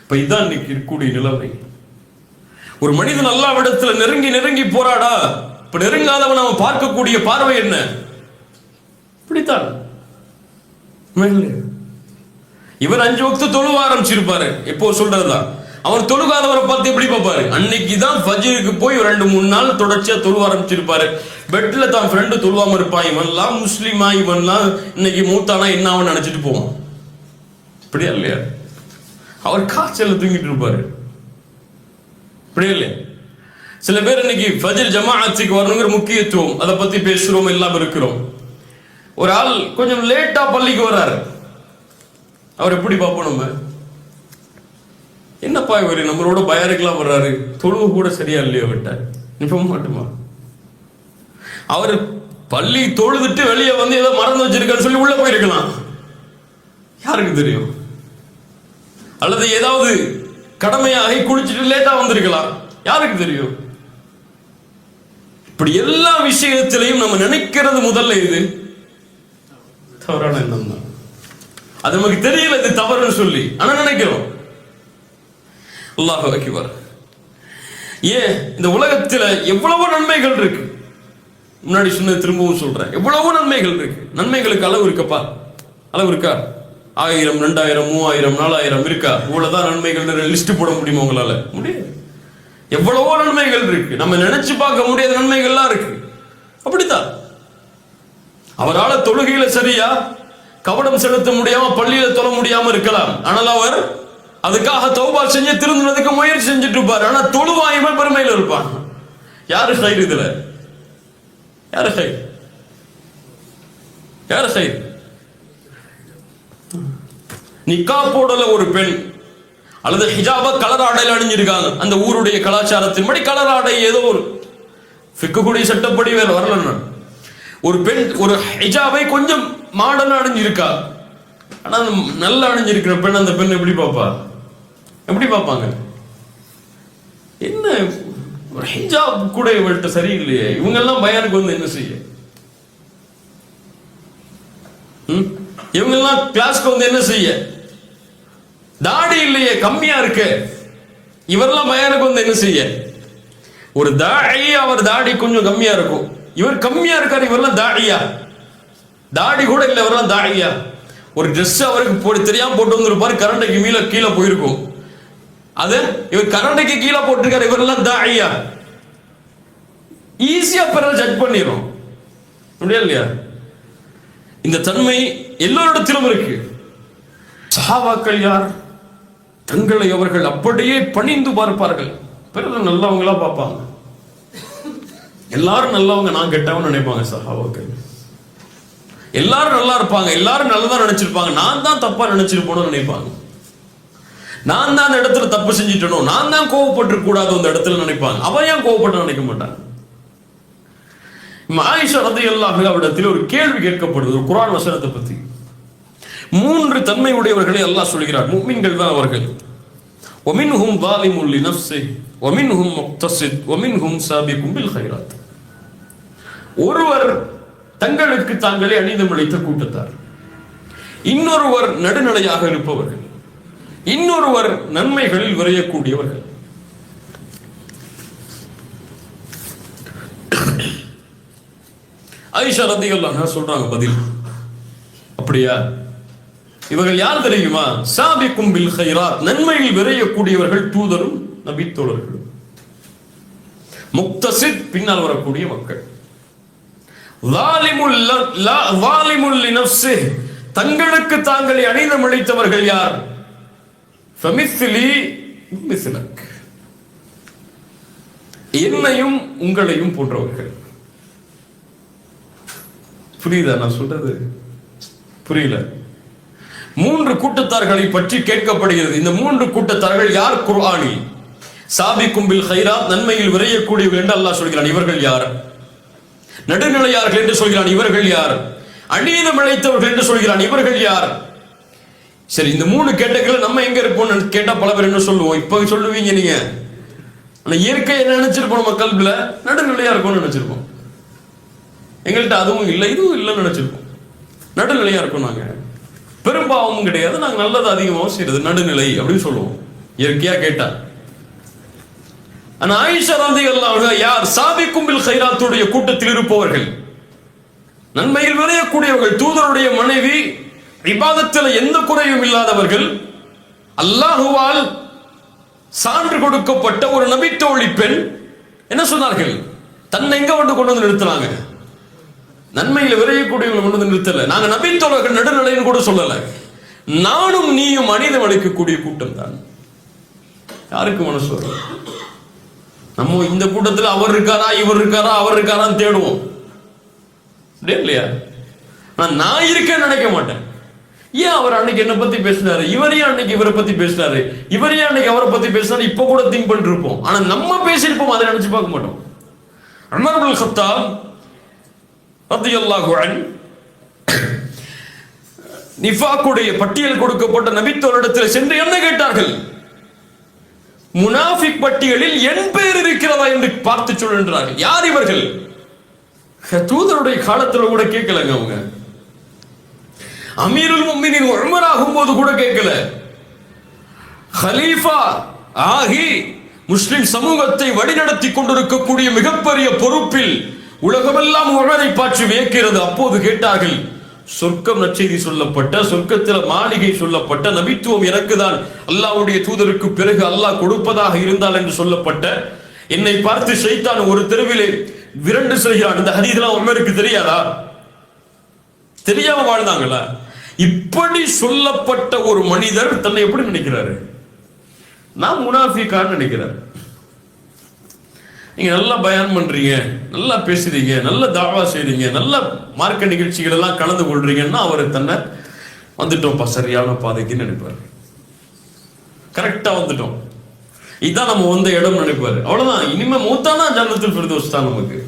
இப்ப இதான் இன்னைக்கு இருக்கக்கூடிய நிலைமை. ஒரு மனிதன் அல்லாஹ்விடத்துல நெருங்கி நெருங்கி போராடா, இப்ப நெருங்காதவன் அவன் பார்க்கக்கூடிய பார்வை என்ன? இப்படித்தான். இவர் 5 வக்து தொழுவ ஆரம்பிச்சிருப்பாரு, எப்போ சொல்றதுதான். அவர் தொழுகாதவரை பார்த்து எப்படி பார்ப்பாரு? அன்னைக்கு தான் ஃபஜ்ருக்கு போய் 2-3 நாள் தொடர்ச்சியா தொழுவ ஆரம்பிச்சிருப்பாரு. பெட்ல தான் ஃப்ரெண்டு தொழுவாம இருப்பான். இவன்லாம் முஸ்லிமா, இவன்லாம் இன்னைக்கு மூத்தானா என்ன அவன் நினைச்சிட்டு போவான். இப்படியா இல்லையா? அவர் காய்ச்சல் தூங்கிட்டு இருப்பாரு. இப்படியா இல்லையா? சில பேர் இன்னைக்கு ஃபஜ்ர் ஜமாஅத்துக்கு வரணுங்கிற முக்கியத்துவம், அதை பத்தி பேசுறோம், எல்லாம் இருக்கிறோம். ஒரு ஆள் கொஞ்சம் லேட்டா பள்ளிக்கு வர்றாரு, அவர் எப்படி பார்ப்போம் நம்ம? என்னப்பா இவரு நம்மளோட பயாருக்கெல்லாம் வர்றாரு, தொழுவு கூட சரியா இல்லையோ விட்ட நிப்ப மாட்டோமா? அவர் பள்ளி தொழுதுட்டு வெளியே வந்து ஏதோ மறந்து வச்சிருக்கான்னு சொல்லி உள்ள போயிருக்கலாம், யாருக்கு தெரியும்? அல்லது ஏதாவது கடமையாகி குளிச்சுட்டு லேட்டா வந்திருக்கலாம், யாருக்கு தெரியும்? இப்படி எல்லா விஷயத்திலையும் நம்ம நினைக்கிறது முதல்ல இது தவறான எண்ணம் தான். அது நமக்கு தெரியல இது தவறுன்னு சொல்லி, ஆனா நினைக்கிறோம். அல்லாஹ் அக்பர். ஏன் இந்த உலகத்துல எவ்வளவோ நன்மைகள் இருக்கு. முன்னாடி சொன்னது திரும்பவும் சொல்றேன், எவ்வளவோ நன்மைகள் இருக்கு. நன்மைகளுக்கு அளவு இருக்கப்பா? அளவு இருக்கா? 1000, 2000, 3000, 4000 இருக்கா? இவ்வளவுதான் நன்மைகள் லிஸ்ட் போட முடியுமா உங்களால? முடியாது. எவ்வளவோ நன்மைகள் இருக்கு, நம்ம நினைச்சு பார்க்க முடியாத நன்மைகள்லாம் இருக்கு. அப்படித்தான் அவரால் தொழுகையில சரியா கவனம் செலுத்த முடியாம பள்ளியில தொழ முடியாம இருக்கலாம், ஆனால் அவர் அதுக்காக தௌபா செஞ்சு திருந்துறதுக்கு முயற்சி செஞ்சுட்டு இருப்பார். ஆனா தொழுவாயுமே பெருமையில இருப்பான். யாரு சைடு இதுல? யாரு சைடு? யாரு சைடு? நிக்கா போடல ஒரு பெண், அல்லது ஹிஜாபா கலர் ஆடையில் அணிஞ்சிருக்காங்க, அந்த ஊருடைய கலாச்சாரத்தின்படி கலர் ஆடை ஏதோ ஒரு ஃபிக்ஹுடைய சட்டப்படி வேற வரல. ஒரு பெண் ஒரு ஹிஜாபை கொஞ்சம் மாடர்னா அணிஞ்சிருக்கா, ஆனா நல்லா அணிஞ்சிருக்கிற பெண் அந்த பெண் எப்படி பார்ப்பாங்க? என்ன ஒரு ஹிஜாப் கூட இவள்கிட்ட சரியில்லையே, இவங்க எல்லாம் பயானுக்கு வந்து என்ன செய்ய? இவங்க எல்லாம் கிளாஸ்க்கு வந்து என்ன செய்ய? தாடி இல்லையே, கம்மியா இருக்கு, இவரெல்லாம் பயானுக்கு வந்து என்ன செய்ய? ஒரு தாடி, அவர் தாடி கொஞ்சம் கம்மியா இருக்கும், இவர் கம்மியா இருக்காரு, இவரெல்லாம் தாடியா? தாடி கூட இல்லை, இவரெல்லாம் தாடியா? ஒரு ட்ரெஸ் அவருக்கு தெரியாம போட்டு வந்திருப்பாரு, கரண்டைக்கு கீழே போயிருக்கும், அது இவர் கரண்டைக்கு கீழே போட்டிருக்காரு, இவரெல்லாம் தாடியா? ஈஸியா பிறகு ஜட்ஜ் பண்ணிடும் அப்படியா இல்லையா? இந்த தன்மை எல்லோரிடத்திலும் இருக்கு. சஹாபாக்கள் யார்? தங்களை அவர்கள் அப்படியே பணிந்து பார்ப்பார்கள், பிறகு நல்லவங்களா பார்ப்பாங்க. எல்லாரும் நல்லவங்க, நான் கெட்டவன் நினைப்பாங்க சஹாபாக்கள். எல்லாரும் நல்லா இருப்பாங்க, எல்லாரும் நல்லதான் நினைச்சிருப்பாங்க, நான் தான் தப்பா நினைச்சிருப்போம்னு நினைப்பாங்க. நான் தான் அந்த இடத்துல தப்பு செஞ்சிட்டணும், நான் தான் கோவப்பட்டு கூடாது அந்த இடத்துல நினைப்பாங்க. அவன் ஏன் கோவப்பட்டு நினைக்க மாட்டாங்க. ஆயிஷா ரலியல்லாஹு அன்ஹா அவரிடத்தில் ஒரு கேள்வி கேட்கப்படுது ஒரு குர்ஆன் வசனத்தை பத்தி. 3 தன்மை உடையவர்களை அல்லாஹ் சொல்கிறார், முஃமின்கள் தான் அவர்கள். வமின்ஹும் ஸாலிமுல் லினஃப்ஸிஹி வமின்ஹும் முக்தஸித் வமின்ஹும் சாபிகுன் பில் கைராத். ஒருவர் தங்களுக்கு தாங்களே அநீதமிழைத்த கூட்டத்தார், இன்னொருவர் நடுநிலையாக இருப்பவர்கள், இன்னொருவர் நன்மைகளில் விரையக்கூடியவர்கள். ஆயிஷா ரலியல்லாஹு அன்ஹா சொல்றாங்க பதில், அப்படியா? இவர்கள் யார் தெரியுமா? சாபிக்கும் பில் கைராத், நன்மையில் விரையக்கூடியவர்கள், தூதரும் நபி தோழர்களும். முக்தஸித், பின்னால் வரக்கூடிய மக்கள். ஸாலிமுல் லினஃப்ஸிஹி, தங்களுக்கு தாங்களே அநீதமிழைத்தவர்கள் யார்? ஃபமிஸ்லி மிஸ்லக், என்னையும் உங்களையும் போன்றவர்கள். புரியுதா நான் சொல்றது? புரியல. 3 கூட்டத்தார்களை பற்றி கேட்கப்படுகிறது. இந்த 3 கூட்டத்தார்கள் யார் குர்ஆனில்? சாபிக்கும் பில் கைராத், நன்மையில் விரையக்கூடியவர்கள் என்று அல்லாஹ் சொல்கிறான், இவர்கள் யார்? நடுநிலையார்கள் என்று சொல்கிறான், இவர்கள் யார்? அநீதம் இழைத்தவர்கள் என்று சொல்கிறான், இவர்கள் யார்? சரி, இந்த 3 கேட்டகரியில் நம்ம எங்க இருப்போம்னு கேட்டா பல பேர் என்ன சொல்லுவோம்? இப்ப சொல்லுவீங்க நீங்க, ஆனா இயற்கை என்ன நினைச்சிருப்போம்? நம்ம கல்வில நடுநிலையா இருக்கும்னு நினைச்சிருப்போம். எங்கள்கிட்ட அதுவும் இல்லை இதுவும் இல்லைன்னு நினைச்சிருப்போம். நடுநிலையா இருக்கும், நாங்க பெரும்பாவமும் கிடையாது, நாங்க நல்லது அதிகமாகவும் செய்யறது, நடுநிலை அப்படின்னு சொல்லுவோம் இயற்கையா கேட்டா. ஆனா ஆயிஷா ரலியல்லாஹு அன்ஹா யார்? சாபிக்கும் பில் கைராத்துடைய கூட்டத்தில் இருப்பவர்கள், நன்மையில் விரையக்கூடியவர்கள், தூதருடைய மனைவி, இபாதத்தில் எந்த குறையும் இல்லாதவர்கள், அல்லாஹுவால் சான்று கொடுக்கப்பட்ட ஒரு நபித்தோழி பெண். என்ன சொன்னார்கள்? தன்னை எங்க கொண்டு வந்து நிறுத்தினாங்க? நன்மையில் விரையக்கூடியவர்கள் கொண்டு வந்து நிறுத்தல. நாங்க நபித்தோழர்கள் நடுநிலைன்னு கூட சொல்லல. நானும் நீயும் அநீதம் அளிக்கக்கூடிய கூட்டம் தான். யாருக்கு மனசு வரும்? நம்ம இந்த கூட்டத்தில் அவர் இருக்காரா, இவர் இருக்காரா, அவர் இருக்காரான்னு தேடுவோம் இல்லையா? நான் இருக்கேன்னு நினைக்க மாட்டேன். ஏன் அவர் அன்னைக்கு என்ன பத்தி பேசினாரு, இவரையே அன்னைக்கு இவரை பத்தி பேசினாரு, இவரையே அன்னைக்கு அவரை பத்தி பேசினாரு, இப்ப கூட திங்க் பண்ணிட்டு இருப்போம். ஆனா நம்ம பேசியிருப்போம், அதை நினைச்சு பார்க்க மாட்டோம். உமர் இப்னு கத்தாப் ரலியல்லாஹு அன்ஹு நிஃபாக்குடைய பட்டியல் கொடுக்கப்பட்ட நபித்தோரிடத்தில் சென்று என்ன கேட்டார்கள்? முனாஃபிக் பட்டியலில் என் பேர் இருக்கிறதா என்று பார்த்து சொல்கின்றார்கள். யார் இவர்கள்? தூதருடைய காலத்தில் கூட கேட்கலங்க. அவங்க அமீருல் முஃமினீன் உமர் ஆகும்போது கூட கேட்கல. கலீஃபா ஆகி முஸ்லிம் சமூகத்தை வழிநடத்தி கொண்டிருக்கக்கூடிய மிகப்பெரிய பொறுப்பில் உலகமெல்லாம் உமரை பார்த்து வியக்கிறது. அப்போது கேட்டார்கள், சொர்க்கம் நற்செய்தி சொல்லப்பட்ட, சொர்க்கத்தில் மாளிகை சொல்லப்பட்ட, நபித்துவம் எனக்குதான் அல்லாஹ்வுடைய தூதருக்கு பிறகு அல்லாஹ் கொடுப்பதாக இருந்தால் என்று சொல்லப்பட்ட, என்னை பார்த்து ஷைத்தான் ஒரு தெருவிலே விரண்டு செய்கிறான். இந்த ஹதீஸ்லாம் உமருக்கு தெரியாதா? தெரியாம வாழ்ந்தாங்களா? இப்படி சொல்லப்பட்ட ஒரு மனிதர் தன்னை எப்படி நினைக்கிறாரு? நான் முனாஃபிகான்னு நினைக்கிறார். நீங்க நல்லா பயான் பண்றீங்க, நல்லா பேசுறீங்க, நல்ல தாவா செய்றீங்க, நல்ல மார்க்க நிகழ்ச்சிகள் எல்லாம் கலந்து கொள்றீங்கன்னா அவர் தன்னை வந்துட்டோம்ப்பா சரியான பாதைக்கு நினைப்பார். கரெக்டா வந்துட்டோம், இதான் நம்ம வந்த இடம் நினைப்பாரு. அவ்வளவுதான். இனிமே மூத்தானா ஜன்னத்துல் ஃபிர்தௌஸ் தான் நமக்கு.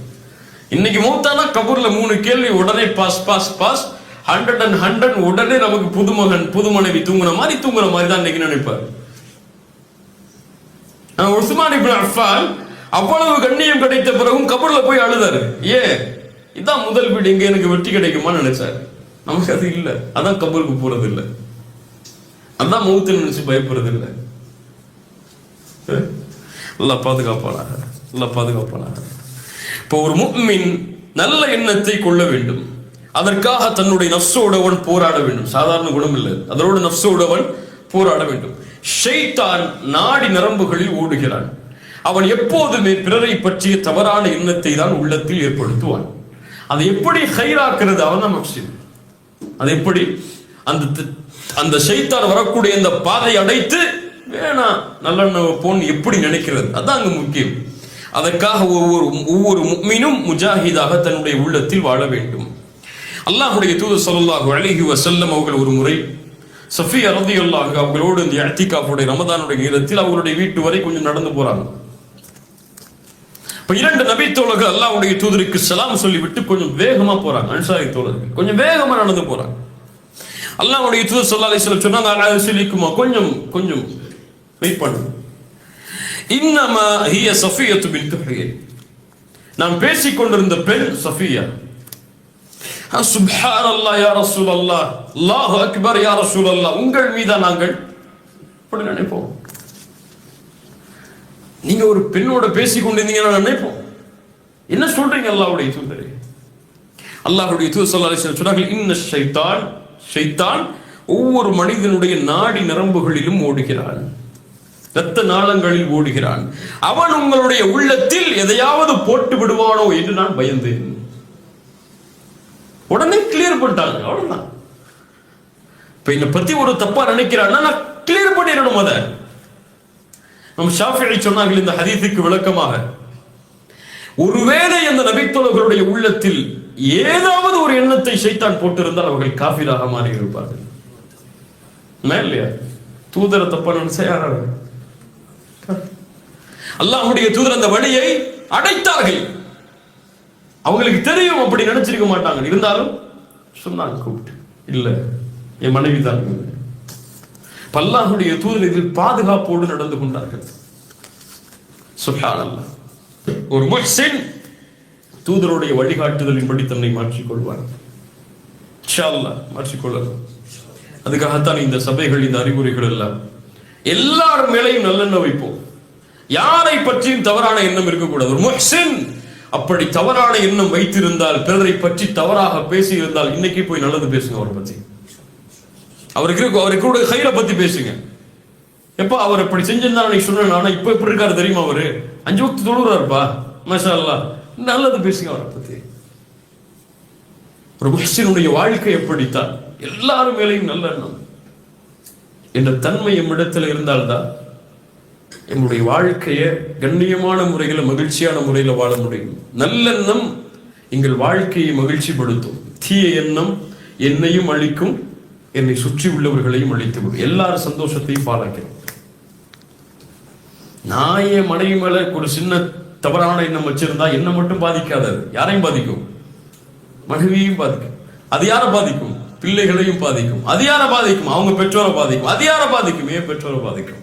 இன்னைக்கு மூத்தானா கபூர்ல 3 கேள்வி உடனே பாஸ் பாஸ் பாஸ், 100 and 100 உடனே நமக்கு புதுமகன் புது மனைவி தூங்குற மாதிரி தான் இன்னைக்கு நினைப்பாரு. உஸ்மான் இப்னு அஃபான் அவ்வளவு கண்ணியம் கிடைத்த பிறகும் கபூர்ல போய் அழுதாரு. இதான் முதல் வீடு, இங்க எனக்கு வெற்றி கிடைக்குமான்னு நினைச்சாரு. நமக்கு அது இல்ல, அதான் கபூருக்கு போறது இல்லை, அதான் மௌத்து நினைச்சு பயப்படுறது இல்லை. அல்லாஹ் பாதுகாப்பானாக, அல்லாஹ் பாதுகாப்பானாக. இப்போ ஒரு முஃமின் நல்ல எண்ணத்தை கொள்ள வேண்டும். அதற்காக தன்னுடைய நஃப்ஸோடவன் போராட வேண்டும். சாதாரண குணம் இல்லை, அதோட நஃப்ஸோடவன் போராட வேண்டும். ஷைத்தான் நாடி நரம்புகளில் ஓடுகிறான். அவன் எப்போதுமே பிறரை பற்றிய தவறான எண்ணத்தை தான் உள்ளத்தில் ஏற்படுத்துவான். அதை எப்படி ஹைராக்குறது, அவன் தான் மக்சித். அது எப்படி அந்த ஷைத்தான் வரக்கூடிய அந்த பாதை அடைத்து வேணாம் நல்லெண்ண போன் எப்படி நினைக்கிறது, அதான் அங்க முக்கியம். அதற்காக ஒவ்வொரு முஃமினும் முஜாஹிதாக தன்னுடைய உள்ளத்தில் வாழ வேண்டும். அல்லாஹ்வுடைய தூதர் ஸல்லல்லாஹு அலைஹி வஸல்லம் அவர்கள் ஒரு முறை சஃபியா ரலியல்லாஹு அன்ஹா அவங்களோடு இந்த இஅ்திகாஃபுடைய ரமதானுடைய நேரத்தில் அவங்களுடைய வீட்டு வரை கொஞ்சம் நடந்து போறாங்க. இப்ப 2 நபி தோழர்கள் அல்லாஹ்வுடைய தூதருக்கு சலாம் சொல்லிவிட்டு கொஞ்சம் வேகமா போறாங்க. அன்சாரி தோழர்கள் கொஞ்சம் வேகமா நடந்து போறாங்க. அல்லாஹ்வுடைய தூதர் ஸல்லல்லாஹு அலைஹி வஸல்லம் சொன்னாங்க, அலா கொஞ்சம் வெயிட் பண்ணுங்க. இன்னமா ஹிய சஃபியத்து பின்த் ஹுயை, நாம் பேசிக் கொண்டிருந்த பெண் சஃபியா. சுப்ஹானல்லாஹ் யா ரசூலல்லாஹ், அல்லாஹு அக்பர் யா ரசூலல்லாஹ், உங்கள் மீதா நாங்கள் அப்படி நினைப்போம். நீங்க ஒரு பெண்ணோட பேசிக் கொண்டிருந்தீங்கன்னா நினைப்போம், என்ன சொல்றீங்க அல்லாஹ்வுடைய தூதரே? அல்லாஹ்வுடைய தூதர் ஸல்லல்லாஹு அலைஹி வஸல்லம் சொன்னார்கள், இன்ன ஷைத்தான் ஒவ்வொரு மனிதனுடைய நாடி நரம்புகளிலும் ஓடுகிறான், இரத்த நாளங்களில் ஓடுகிறான். அவன் உங்களுடைய உள்ளத்தில் எதையாவது போட்டு விடுவானோ என்று நான் பயந்தேன். உடனே கிளியர் பண்ணிட்டாங்க, அவ்வளவுதான். இப்ப என்னை பத்தி ஒரு தப்பா நினைக்கிறான்னா நான் கிளியர் பண்ணிடணும். அத நம்ம ஷாஃபிஈ சொன்னார்கள் இந்த ஹதீஸுக்கு விளக்கமாக, ஒருவேளை அந்த நபித்தோழர்களுடைய உள்ளத்தில் ஏதாவது ஒரு எண்ணத்தை ஷைத்தான் போட்டிருந்தால் அவர்கள் காஃபிராக மாறி இருப்பார்கள். இல்லையா? தூதர தப்பா நினைச்சா யாராவது? அல்லாஹ்வுடைய தூதர் அந்த வழியை அடைத்தார்கள். அவங்களுக்கு தெரியும் அப்படி நினைச்சிருக்க மாட்டாங்க, இருந்தாலும் சொன்னாங்க கூப்பிட்டு, இல்ல என் மனைவி தான். அல்லாஹ்வுடைய தூதர் இதில் பாதுகாப்போடு நடந்து கொண்டார்கள். சுப்ஹானல்லாஹ். ஒரு முஹ்சின் தூதருடைய வழிகாட்டுதலின்படி தன்னை மாற்றிக்கொள்வார். இன்ஷா அல்லாஹ் மாற்றிக்கொள்ளலாம். அதுக்காகத்தான் இந்த சபைகள், இந்த அறிவுரைகள் எல்லாம். எல்லார் மேலையும் நல்லெண்ணம் வைப்போம், யாரை பற்றியும் தவறான எண்ணம் இருக்கக்கூடாது. ஒரு முஹ்சின் அப்படி தவறான எண்ணம் வைத்திருந்தால், பிறரை பற்றி தவறாக பேசி இருந்தால், இன்னைக்கு போய் நல்லது பேசுங்க அவரை பத்தி, அவருக்கு ஹைர பத்தி பேசுங்க. எப்ப அவர் இப்படி செஞ்சிருந்தா சொன்ன, ஆனா இப்ப எப்படி இருக்காரு தெரியுமா, அவரு 5 வக்த் தொழுறாருப்பா, மாஷா அல்லாஹ், நல்லது பேசுங்க அவரை பத்தி. ஒரு முஹ்சினுடைய வாழ்க்கை எப்படித்தான், எல்லாரும் மேலையும் நல்ல எண்ணம் என்ற தன்மை எம்மிடத்தில் இருந்தால்தான் எங்களுடைய வாழ்க்கையை கண்ணியமான முறையில, மகிழ்ச்சியான முறையில வாழ முடியும். நல்லெண்ணம் எங்கள் வாழ்க்கையை மகிழ்ச்சிப்படுத்தும். தீய எண்ணம் என்னையும் அழிக்கும், என்னை சுற்றி உள்ளவர்களையும் அழித்துவிடும், எல்லாரும் சந்தோஷத்தையும் பாராக்கிறோம். நான் என் மனைவி மேல ஒரு சின்ன தவறான எண்ணம் வச்சிருந்தா என்ன மட்டும் பாதிக்காதது, யாரையும் பாதிக்கும், மனைவியையும் பாதிக்கும். அது யாரை பாதிக்கும்? பிள்ளைகளையும் பாதிக்கும். அது யாரை பாதிக்கும்? அவங்க பெற்றோரை பாதிக்கும். அது யாரை பாதிக்கும்? ஏன் பெற்றோரை பாதிக்கும்.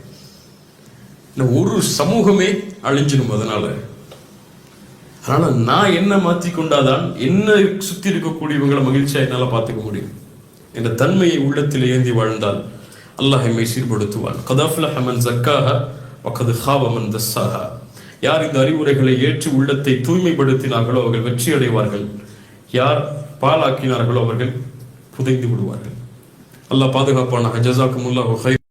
ஒரு சமூகமே அழிஞ்சிடும். அதனால நான் என்ன மாற்றிக்கொண்டாதான் என்ன சுத்தி இருக்கக்கூடியவங்களை மகிழ்ச்சியா என்னால பார்த்துக்க முடியும் என்ற தன்மையை உள்ளத்தில் ஏந்தி வாழ்ந்தால் அல்லாஹ் எம்மை சீர்படுத்துவான். கத் அஃப்லஹ மன் ஸக்காஹா வ கத் ஹாப மன் தஸ்ஸாஹா. யார் இந்த அறிவுரைகளை ஏற்று உள்ளத்தை தூய்மைப்படுத்தினார்களோ அவர்கள் வெற்றி அடைவார்கள். யார் பாலாக்கினார்களோ அவர்கள் புதைந்து விடுவார்கள். அல்லாஹ் பாதுகாப்பானாக. ஜஸாக்குமுல்லாஹு ஹைர்.